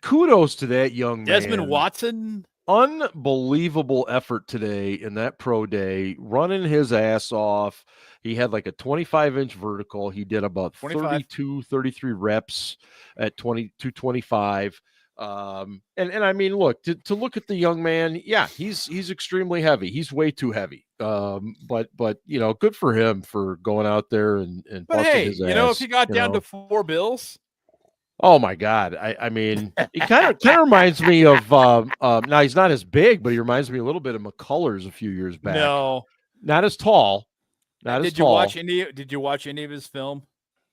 Kudos to that young man.
Desmond Watson.
Unbelievable effort today in that pro day, running his ass off. He had like a 25-inch vertical. He did about 32, 33 reps at 225. And I mean, look, to look at the young man, he's extremely heavy. He's way too heavy. But good for him for going out there and busting his ass.
If he got down to $4 bills.
Oh my God! I mean, he kind of reminds me of. Now he's not as big, but he reminds me a little bit of McCullers a few years back.
No,
not as tall.
Did you watch any of his film?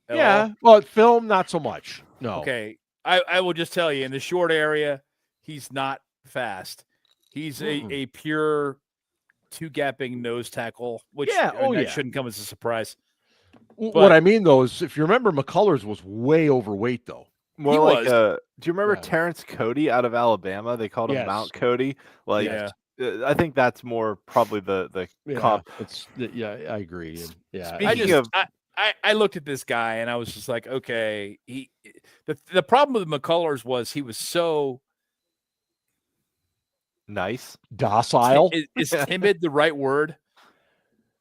Well, film not so much. No.
Okay, I will just tell you in the short area, he's not fast. He's a pure two gapping nose tackle, which shouldn't come as a surprise.
What I mean though is, if you remember, McCullers was way overweight though.
More like, do you remember Terrence Cody out of Alabama? They called him Mount Cody. Like, I think that's more probably the comp.
I agree.
And, I looked at this guy and I was just like, okay, the problem with McCullers was he was so
nice,
docile.
Is timid the right word?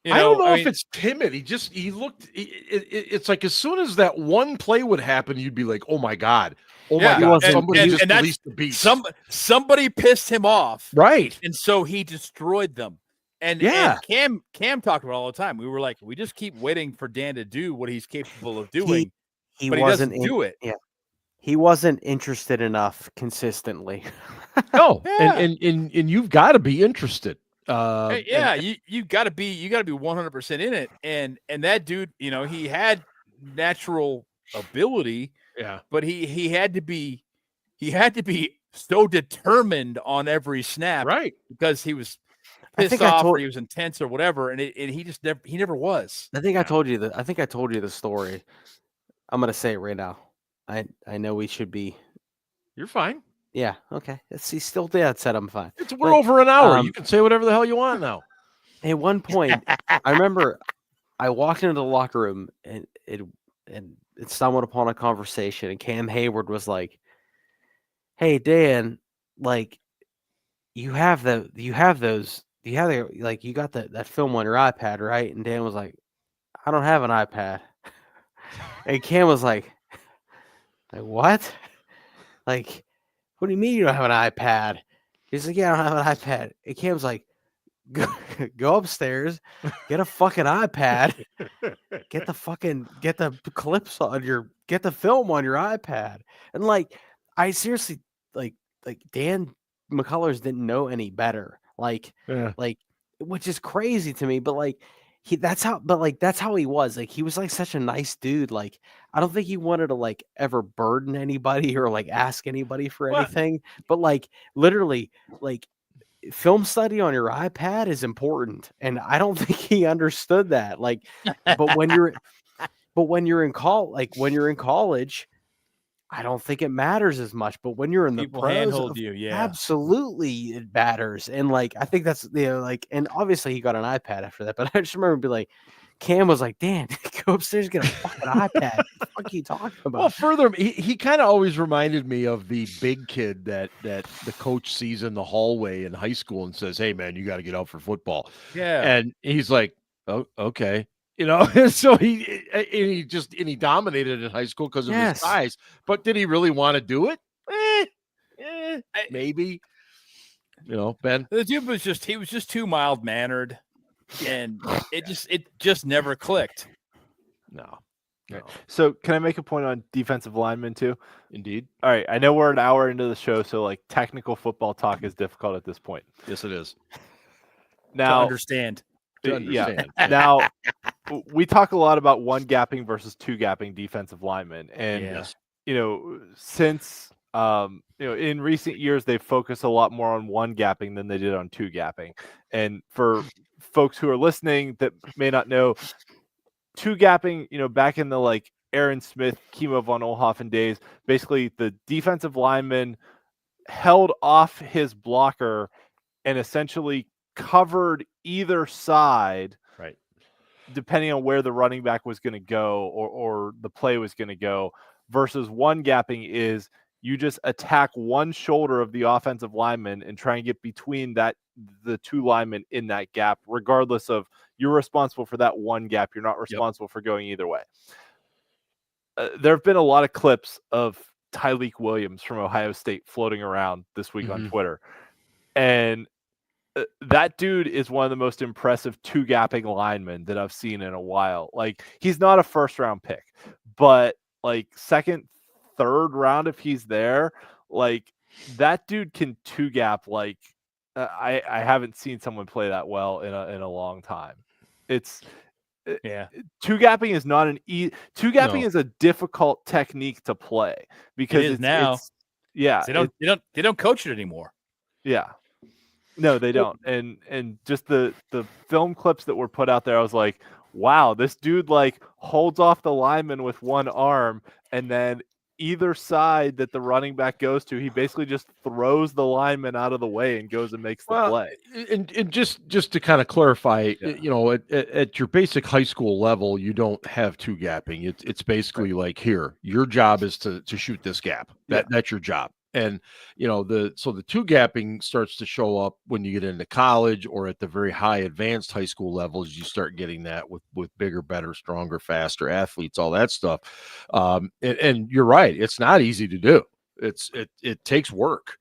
I don't know if it's timid. He looked. It's like as soon as that one play would happen, you'd be like, "Oh my God, oh my God!" Somebody just released the beast.
Somebody pissed him off,
right?
And so he destroyed them. And Cam talked about it all the time. We were like, we just keep waiting for Dan to do what he's capable of doing, but he doesn't do it.
Yeah, he wasn't interested enough consistently.
No, and you've got to be interested.
You got to be 100% in it, and that dude, he had natural ability, but he had to be so determined on every snap,
right?
Because he was pissed off or he was intense or whatever, and he just never was.
I think I told you the story. I'm gonna say it right now. I know we should be.
You're fine.
Yeah. Okay. He's still dead. Said I'm fine.
We're over an hour. You can say whatever the hell you want now.
At one point, I remember I walked into the locker room and it stumbled upon a conversation, and Cam Hayward was like, "Hey Dan, like you got that film on your iPad, right?" And Dan was like, "I don't have an iPad." And Cam was like what? Like, what do you mean you don't have an iPad? He's like, "Yeah, I don't have an iPad." And Cam's like, go upstairs, get a fucking iPad, get the clips on get the film on your iPad. And like, I seriously like Dan McCullers didn't know any better. Like, which is crazy to me, but like, that's how he was. Like, he was like such a nice dude. Like, I don't think he wanted to like ever burden anybody or like ask anybody for anything. But like, literally, like film study on your iPad is important, and I don't think he understood that. Like, but when you're in college, I don't think it matters as much. But when you're in the
People
pros,
handhold you, yeah.
absolutely it matters. And like, I think that's like, and obviously he got an iPad after that. But I just remember being like, Cam was like, "Dan, go upstairs, get a fucking iPad." What the fuck are you talking about?
Well, further, he kind of always reminded me of the big kid that the coach sees in the hallway in high school and says, "Hey, man, you got to get out for football."
Yeah.
And he's like, "Oh, okay." And so he dominated in high school because of his size. But did he really want to do it? Maybe. Ben.
The dude was just too mild mannered, and it just never clicked.
No.
So can I make a point on defensive linemen too?
Indeed.
All right. I know we're an hour into the show, so like technical football talk is difficult at this point.
Yes, it is.
Now
to understand.
Yeah. Now we talk a lot about one gapping versus two gapping defensive linemen, and since in recent years they've focused a lot more on one gapping than they did on two gapping. And for folks who are listening that may not know, two gapping, back in the like Aaron Smith, Kimo von Oelhoffen days, basically the defensive lineman held off his blocker and essentially covered either side,
right,
depending on where the running back was going to go or the play was going to go, versus one gapping is you just attack one shoulder of the offensive lineman and try and get between the two linemen in that gap, regardless of you're responsible for that one gap. You're not responsible for going either way. There have been a lot of clips of Tyleik Williams from Ohio State floating around this week on Twitter. And that dude is one of the most impressive two gapping linemen that I've seen in a while. Like, he's not a first round pick, but like second, third round, if he's there, like that dude can two gap. Like I haven't seen someone play that well in a long time. Two gapping is not two gapping is a difficult technique to play because
it is now. They don't coach it anymore.
Yeah. No, they don't. And just the film clips that were put out there, I was like, wow, this dude like holds off the lineman with one arm, and then either side that the running back goes to, he basically just throws the lineman out of the way and goes and makes the play.
And just to kind of clarify, at your basic high school level, you don't have two gapping. It's basically like, here, your job is to shoot this gap. That's your job. And the two gapping starts to show up when you get into college or at the very high advanced high school levels. You start getting that with bigger, better, stronger, faster athletes, all that stuff. And you're right, it's not easy to do. It takes work.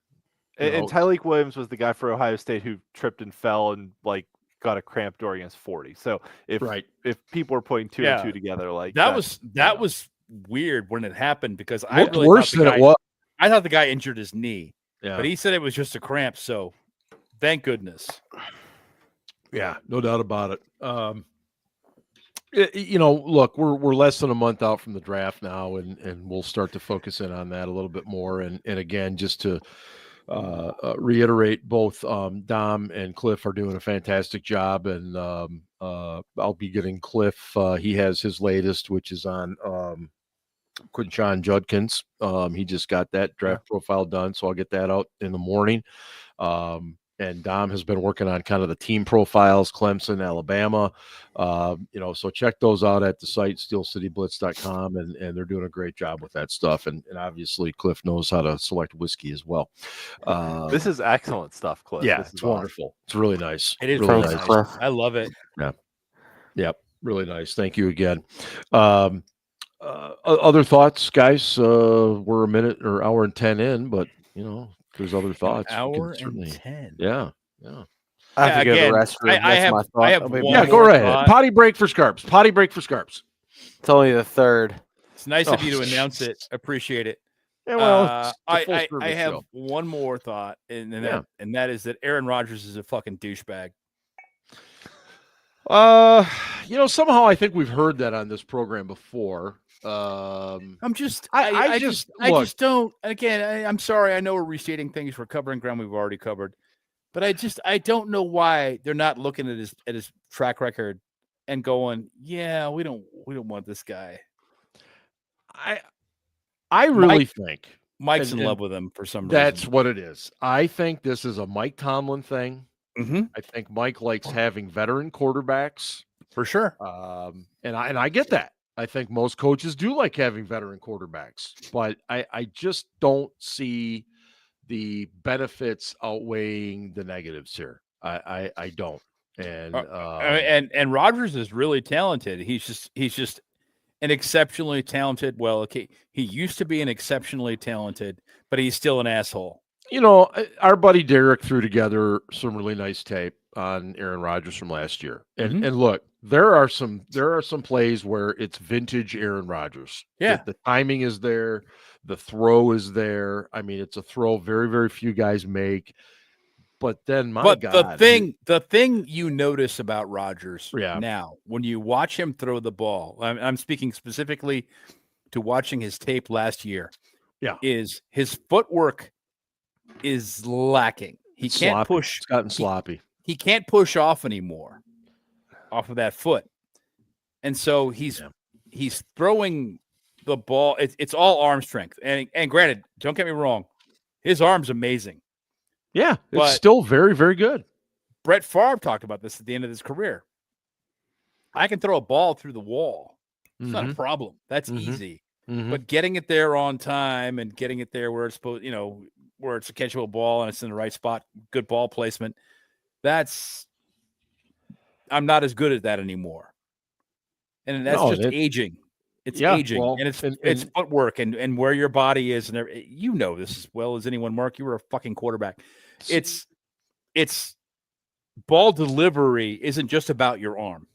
And Tyleik Williams was the guy for Ohio State who tripped and fell and like got a cramp door against 40. So if people are putting two and two together, like
that was weird when it happened, because
I really worse than it was.
I thought the guy injured his knee, but he said it was just a cramp. So thank goodness.
Yeah, no doubt about it. Look, we're less than a month out from the draft now, and we'll start to focus in on that a little bit more. And again, just to reiterate, both Dom and Cliff are doing a fantastic job, and I'll be getting Cliff. He has his latest, which is on Quinshon Judkins. He just got that draft profile done, so I'll get that out in the morning. And Dom has been working on kind of the team profiles, Clemson, Alabama. So check those out at the site, steelcityblitz.com, and they're doing a great job with that stuff. And obviously Cliff knows how to select whiskey as well.
This is excellent stuff, Cliff.
Yeah, it's wonderful. It's really nice.
It is
really
nice. Cliff. I love it.
Yeah. Yep. Really nice. Thank you again. Other thoughts, guys? We're a minute or hour and 10 in, but if there's other thoughts.
Hour and 10.
Yeah.
I have to go to the restroom.
I have one
go right ahead. Potty break for Scarps. Potty break for Scarps.
It's only the third.
It's nice of you to announce it. Appreciate it.
Yeah, well,
I have one more thought, and that is that Aaron Rodgers is a fucking douchebag.
Somehow I think we've heard that on this program before. I
just don't. Again, I'm sorry. I know we're restating things. We're covering ground we've already covered. But I don't know why they're not looking at his track record and going, yeah, we don't want this guy.
I really think
Mike's in love with him for some reason.
That's what it is. I think this is a Mike Tomlin thing.
Mm-hmm.
I think Mike likes having veteran quarterbacks
for sure.
And I get that. I think most coaches do like having veteran quarterbacks, but I just don't see the benefits outweighing the negatives here. I don't.
And Rodgers is really talented. He's just an exceptionally talented. Well, okay, he used to be an exceptionally talented, but he's still an asshole.
You know, our buddy Derek threw together some really nice tape on Aaron Rodgers from last year, and look, there are some plays where it's vintage Aaron Rodgers.
Yeah,
the timing is there, the throw is there. I mean, it's a throw very, very few guys make. But then, God,
the thing you notice about Rodgers now, when you watch him throw the ball, I'm speaking specifically to watching his tape last year.
Yeah,
is his footwork is lacking. He can't push.
It's gotten sloppy.
He can't push off anymore, off of that foot, and so he's throwing the ball. It's all arm strength. And granted, don't get me wrong, his arm's amazing.
Yeah, it's still very, very good.
Brett Favre talked about this at the end of his career. I can throw a ball through the wall. It's not a problem. That's easy. But getting it there on time and getting it there where it's supposed, where it's a catchable ball and it's in the right spot, good ball placement. I'm not as good at that anymore. And that's just aging. It's aging, well, and it's footwork and where your body is, and you know this as well as anyone. Mark, you were a fucking quarterback. It's ball delivery isn't just about your arm.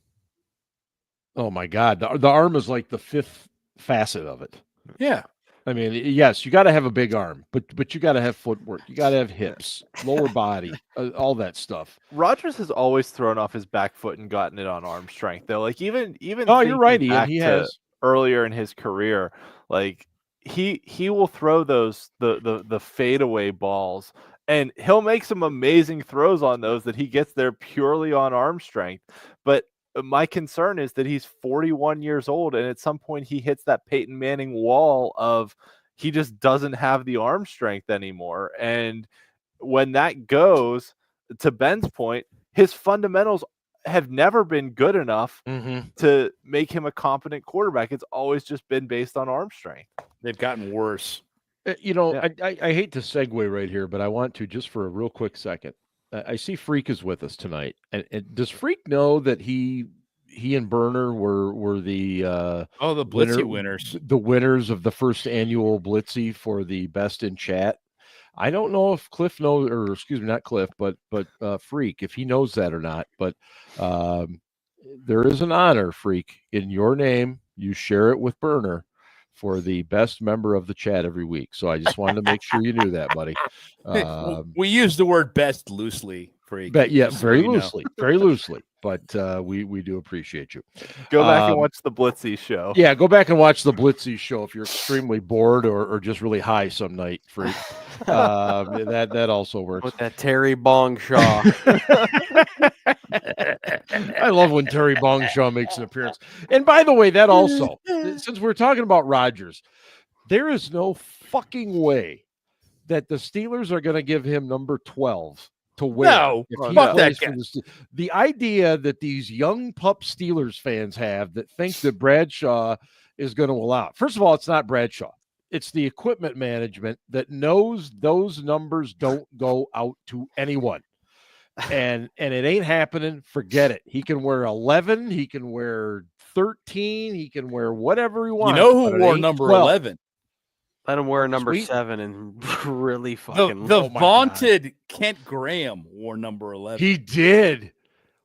Oh my God, the arm is like the fifth facet of it.
Yeah,
I mean, yes, you got to have a big arm, but you got to have footwork. You got to have hips, lower body, all that stuff.
Rodgers has always thrown off his back foot and gotten it on arm strength, though. Like even.
Oh, you're right, Ian. He has.
Earlier in his career, like he will throw those the fadeaway balls, and he'll make some amazing throws on those that he gets there purely on arm strength. But my concern is that he's 41 years old, and at some point he hits that Peyton Manning wall of he just doesn't have the arm strength anymore. And when that goes, to Ben's point, his fundamentals have never been good enough to make him a competent quarterback. It's always just been based on arm strength.
They've gotten worse.
I hate to segue right here, but I want to just for a real quick second. I see Freak is with us tonight. And does Freak know that he and Burner were the
the Blitzy winners.
The winners of the first annual Blitzy for the best in chat? I don't know if Cliff knows, or excuse me, not Cliff, but Freak, if he knows that or not. But there is an honor, Freak, in your name. You share it with Burner for the best member of the chat every week. So I just wanted to make sure you knew that, buddy.
We use the word best loosely, Freak.
Very loosely, very loosely. But we do appreciate you.
Go back and watch the Blitzy show.
Yeah, go back and watch the Blitzy show if you're extremely bored or just really high some night, Freak. That also works.
With that Terry Bongshaw.
I love when Terry Bongshaw makes an appearance. And by the way, that also, since we're talking about Rodgers, there is no fucking way that the Steelers are going to give him number 12 to wear.
No, fuck that guy.
The idea that these young pup Steelers fans have that think that Bradshaw is going to allow. First of all, it's not Bradshaw. It's the equipment management that knows those numbers don't go out to anyone. And it ain't happening. Forget it. He can wear 11. He can wear 13. He can wear whatever he wants.
You know who wore number 11?
Let him wear number 7 and really fucking.
The vaunted Kent Graham wore number 11.
He did.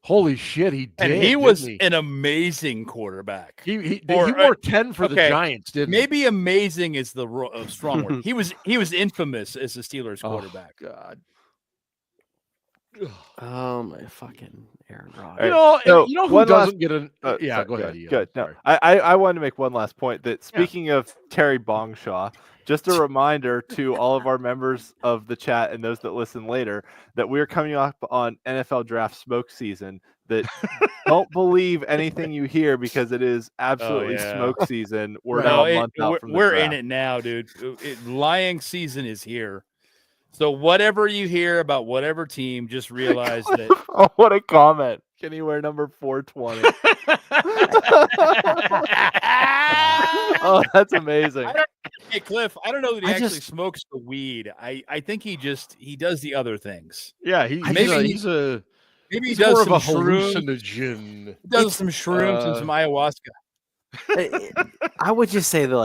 Holy shit, he did.
And he was an amazing quarterback.
He wore 10 for the Giants, didn't he?
Maybe amazing is the strong word. He was infamous as a Steelers quarterback.
God.
Oh my fucking Aaron
All
Rodgers.
right, so
you know who
one
doesn't
last-
get an? Yeah,
sorry,
go ahead. Ian.
Good. No,
Sorry.
I wanted to make one last point that speaking of Terry Bongshaw, just a reminder to all of our members of the chat and those that listen later that we're coming up on NFL draft smoke season. That don't believe anything you hear because it is absolutely
yeah.
smoke season. We're
No,
now a month out from the
we're
draft.
in it now, dude. Lying season is here. So whatever you hear about whatever team, just realize that.
Oh, what a comment. Can he wear number 420? Oh, that's amazing.
Hey, Cliff, I don't know that he
I
actually
just-
smokes the weed. I think he does the other things.
Yeah,
Maybe
he's a
Maybe he
he's
does
more of
some
a
shrooms.
hallucinogen.
He does some shrooms and some ayahuasca.
I would just say that,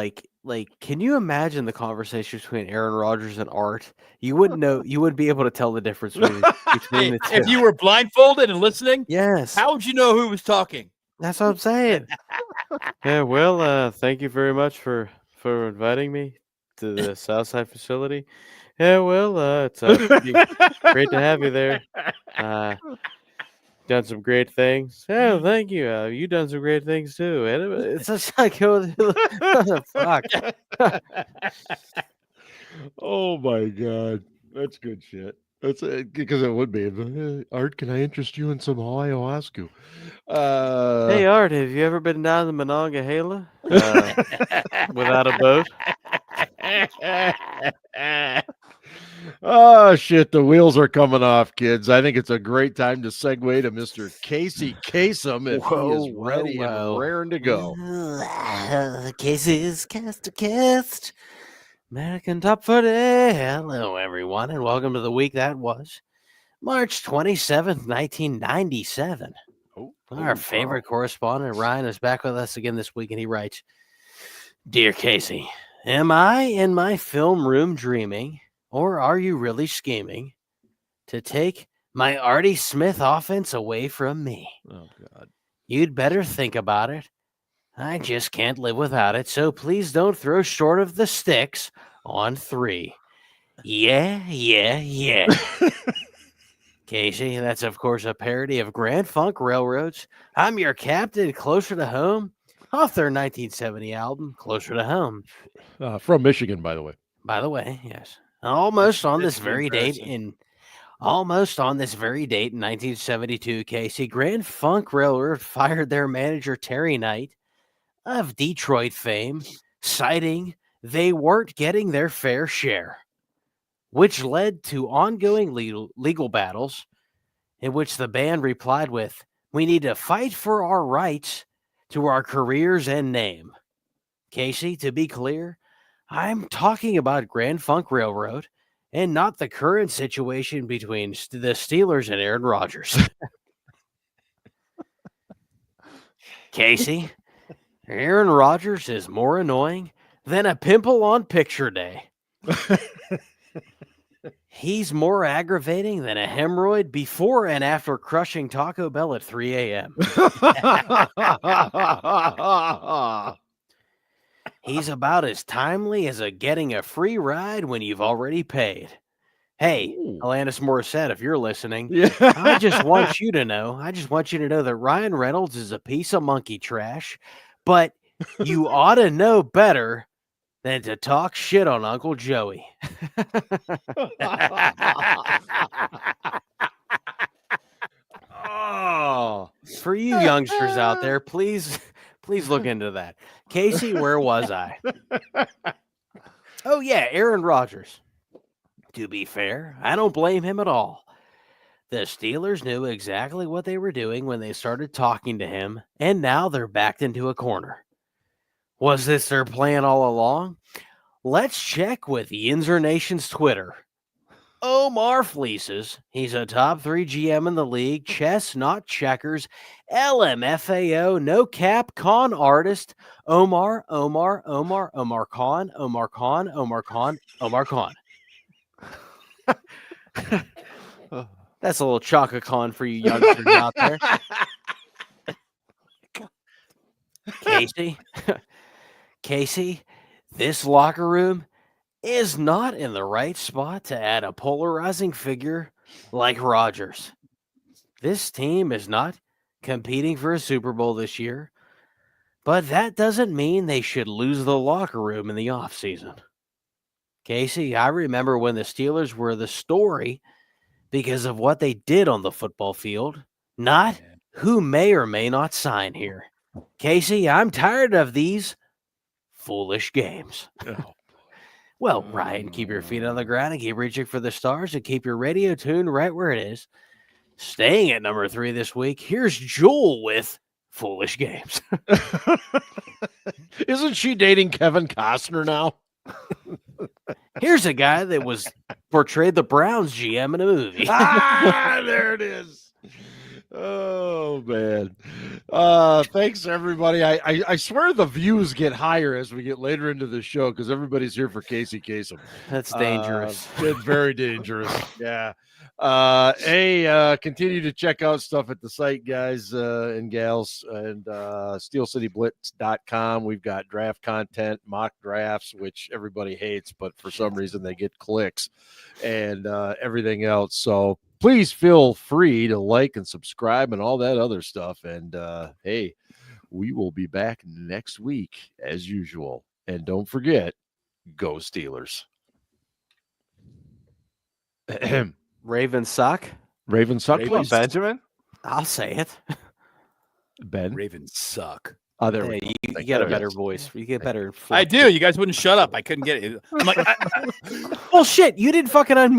like, can you imagine the conversation between Aaron Rodgers and Art? You wouldn't know. You wouldn't be able to tell the difference between the two.
If you were blindfolded and listening,
Yes,
how would you know who was talking?
that's what I'm saying. Yeah, well, thank you very much for inviting me to the Southside facility. Yeah, well, it's great to have you there. Done some great things. Oh, thank you. You done some great things too. And it's just like, what the fuck?
Oh my god, that's good shit. That's because it would be. Art, can I interest you in some ayahuasca?
Hey, Art, have you ever been down to Monongahela without a boat?
Oh shit, the wheels are coming off, kids. I think it's a great time to segue to Mr. Casey Kasem if he is ready and raring to go.
Casey's Cast to Cast. American Top 40. Hello, everyone, and welcome to the week that was March 27th, 1997. Our favorite correspondent, Ryan, is back with us again this week, and he writes, Dear Casey, am I in my film room dreaming, or are you really scheming to take my Artie Smith offense away from me?
Oh god.
You'd better think about it. I just can't live without it, so please don't throw short of the sticks on 3. Yeah. Casey, that's of course a parody of Grand Funk Railroad's I'm Your Captain, Closer to Home, off their 1970 album, Closer to Home.
From Michigan, by the way.
By the way, yes. Almost on this very date in 1972, Casey, Grand Funk Railroad fired their manager Terry Knight of Detroit fame, citing they weren't getting their fair share, which led to ongoing legal battles in which the band replied with, we need to fight for our rights to our careers and name. Casey, to be clear, I'm talking about Grand Funk Railroad and not the current situation between the Steelers and Aaron Rodgers. Casey, Aaron Rodgers is more annoying than a pimple on picture day. He's more aggravating than a hemorrhoid before and after crushing Taco Bell at 3 a.m. He's about as timely as getting a free ride when you've already paid. Hey, Alanis Morissette, if you're listening, I just want you to know that Ryan Reynolds is a piece of monkey trash, but you ought to know better than to talk shit on Uncle Joey.
Oh,
for you youngsters out there, please look into that. Casey, where was I? Oh, yeah, Aaron Rodgers. To be fair, I don't blame him at all. The Steelers knew exactly what they were doing when they started talking to him, and now they're backed into a corner. Was this their plan all along? Let's check with Yinzer Nation's Twitter. Omar Fleeces. He's a top 3 GM in the league. Chess, not checkers. LMFAO, no cap, con artist. Omar Khan. That's a little Chaka Khan for you youngsters out there. Casey, this locker room is not in the right spot to add a polarizing figure like Rodgers. this team is not competing for a Super Bowl this year, but that doesn't mean they should lose the locker room in the offseason. Casey, I remember when the Steelers were the story because of what they did on the football field, not who may or may not sign here. Casey, I'm tired of these foolish games. Well, Ryan, keep your feet on the ground and keep reaching for the stars and keep your radio tuned right where it is. Staying at number 3 this week, here's Joel with Foolish Games.
Isn't she dating Kevin Costner now?
Here's a guy that was portrayed the Browns GM in a movie.
There it is. Oh, man. Thanks, everybody. I swear the views get higher as we get later into the show because everybody's here for Casey Kasem.
That's dangerous.
It's very dangerous. Yeah. Continue to check out stuff at the site, guys and gals, and SteelCityBlitz.com. We've got draft content, mock drafts, which everybody hates, but for some reason they get clicks, and everything else. So please feel free to like and subscribe and all that other stuff. And hey, we will be back next week as usual. And don't forget, go Steelers.
Raven suck.
Raven suck, please.
Benjamin?
I'll say it.
Ben?
Ravens suck.
Oh, there
Hey,
we go.
you got a better voice. You get better.
I do. You guys wouldn't shut up. I couldn't get it. I'm like,
Well, shit, you didn't fucking unmute.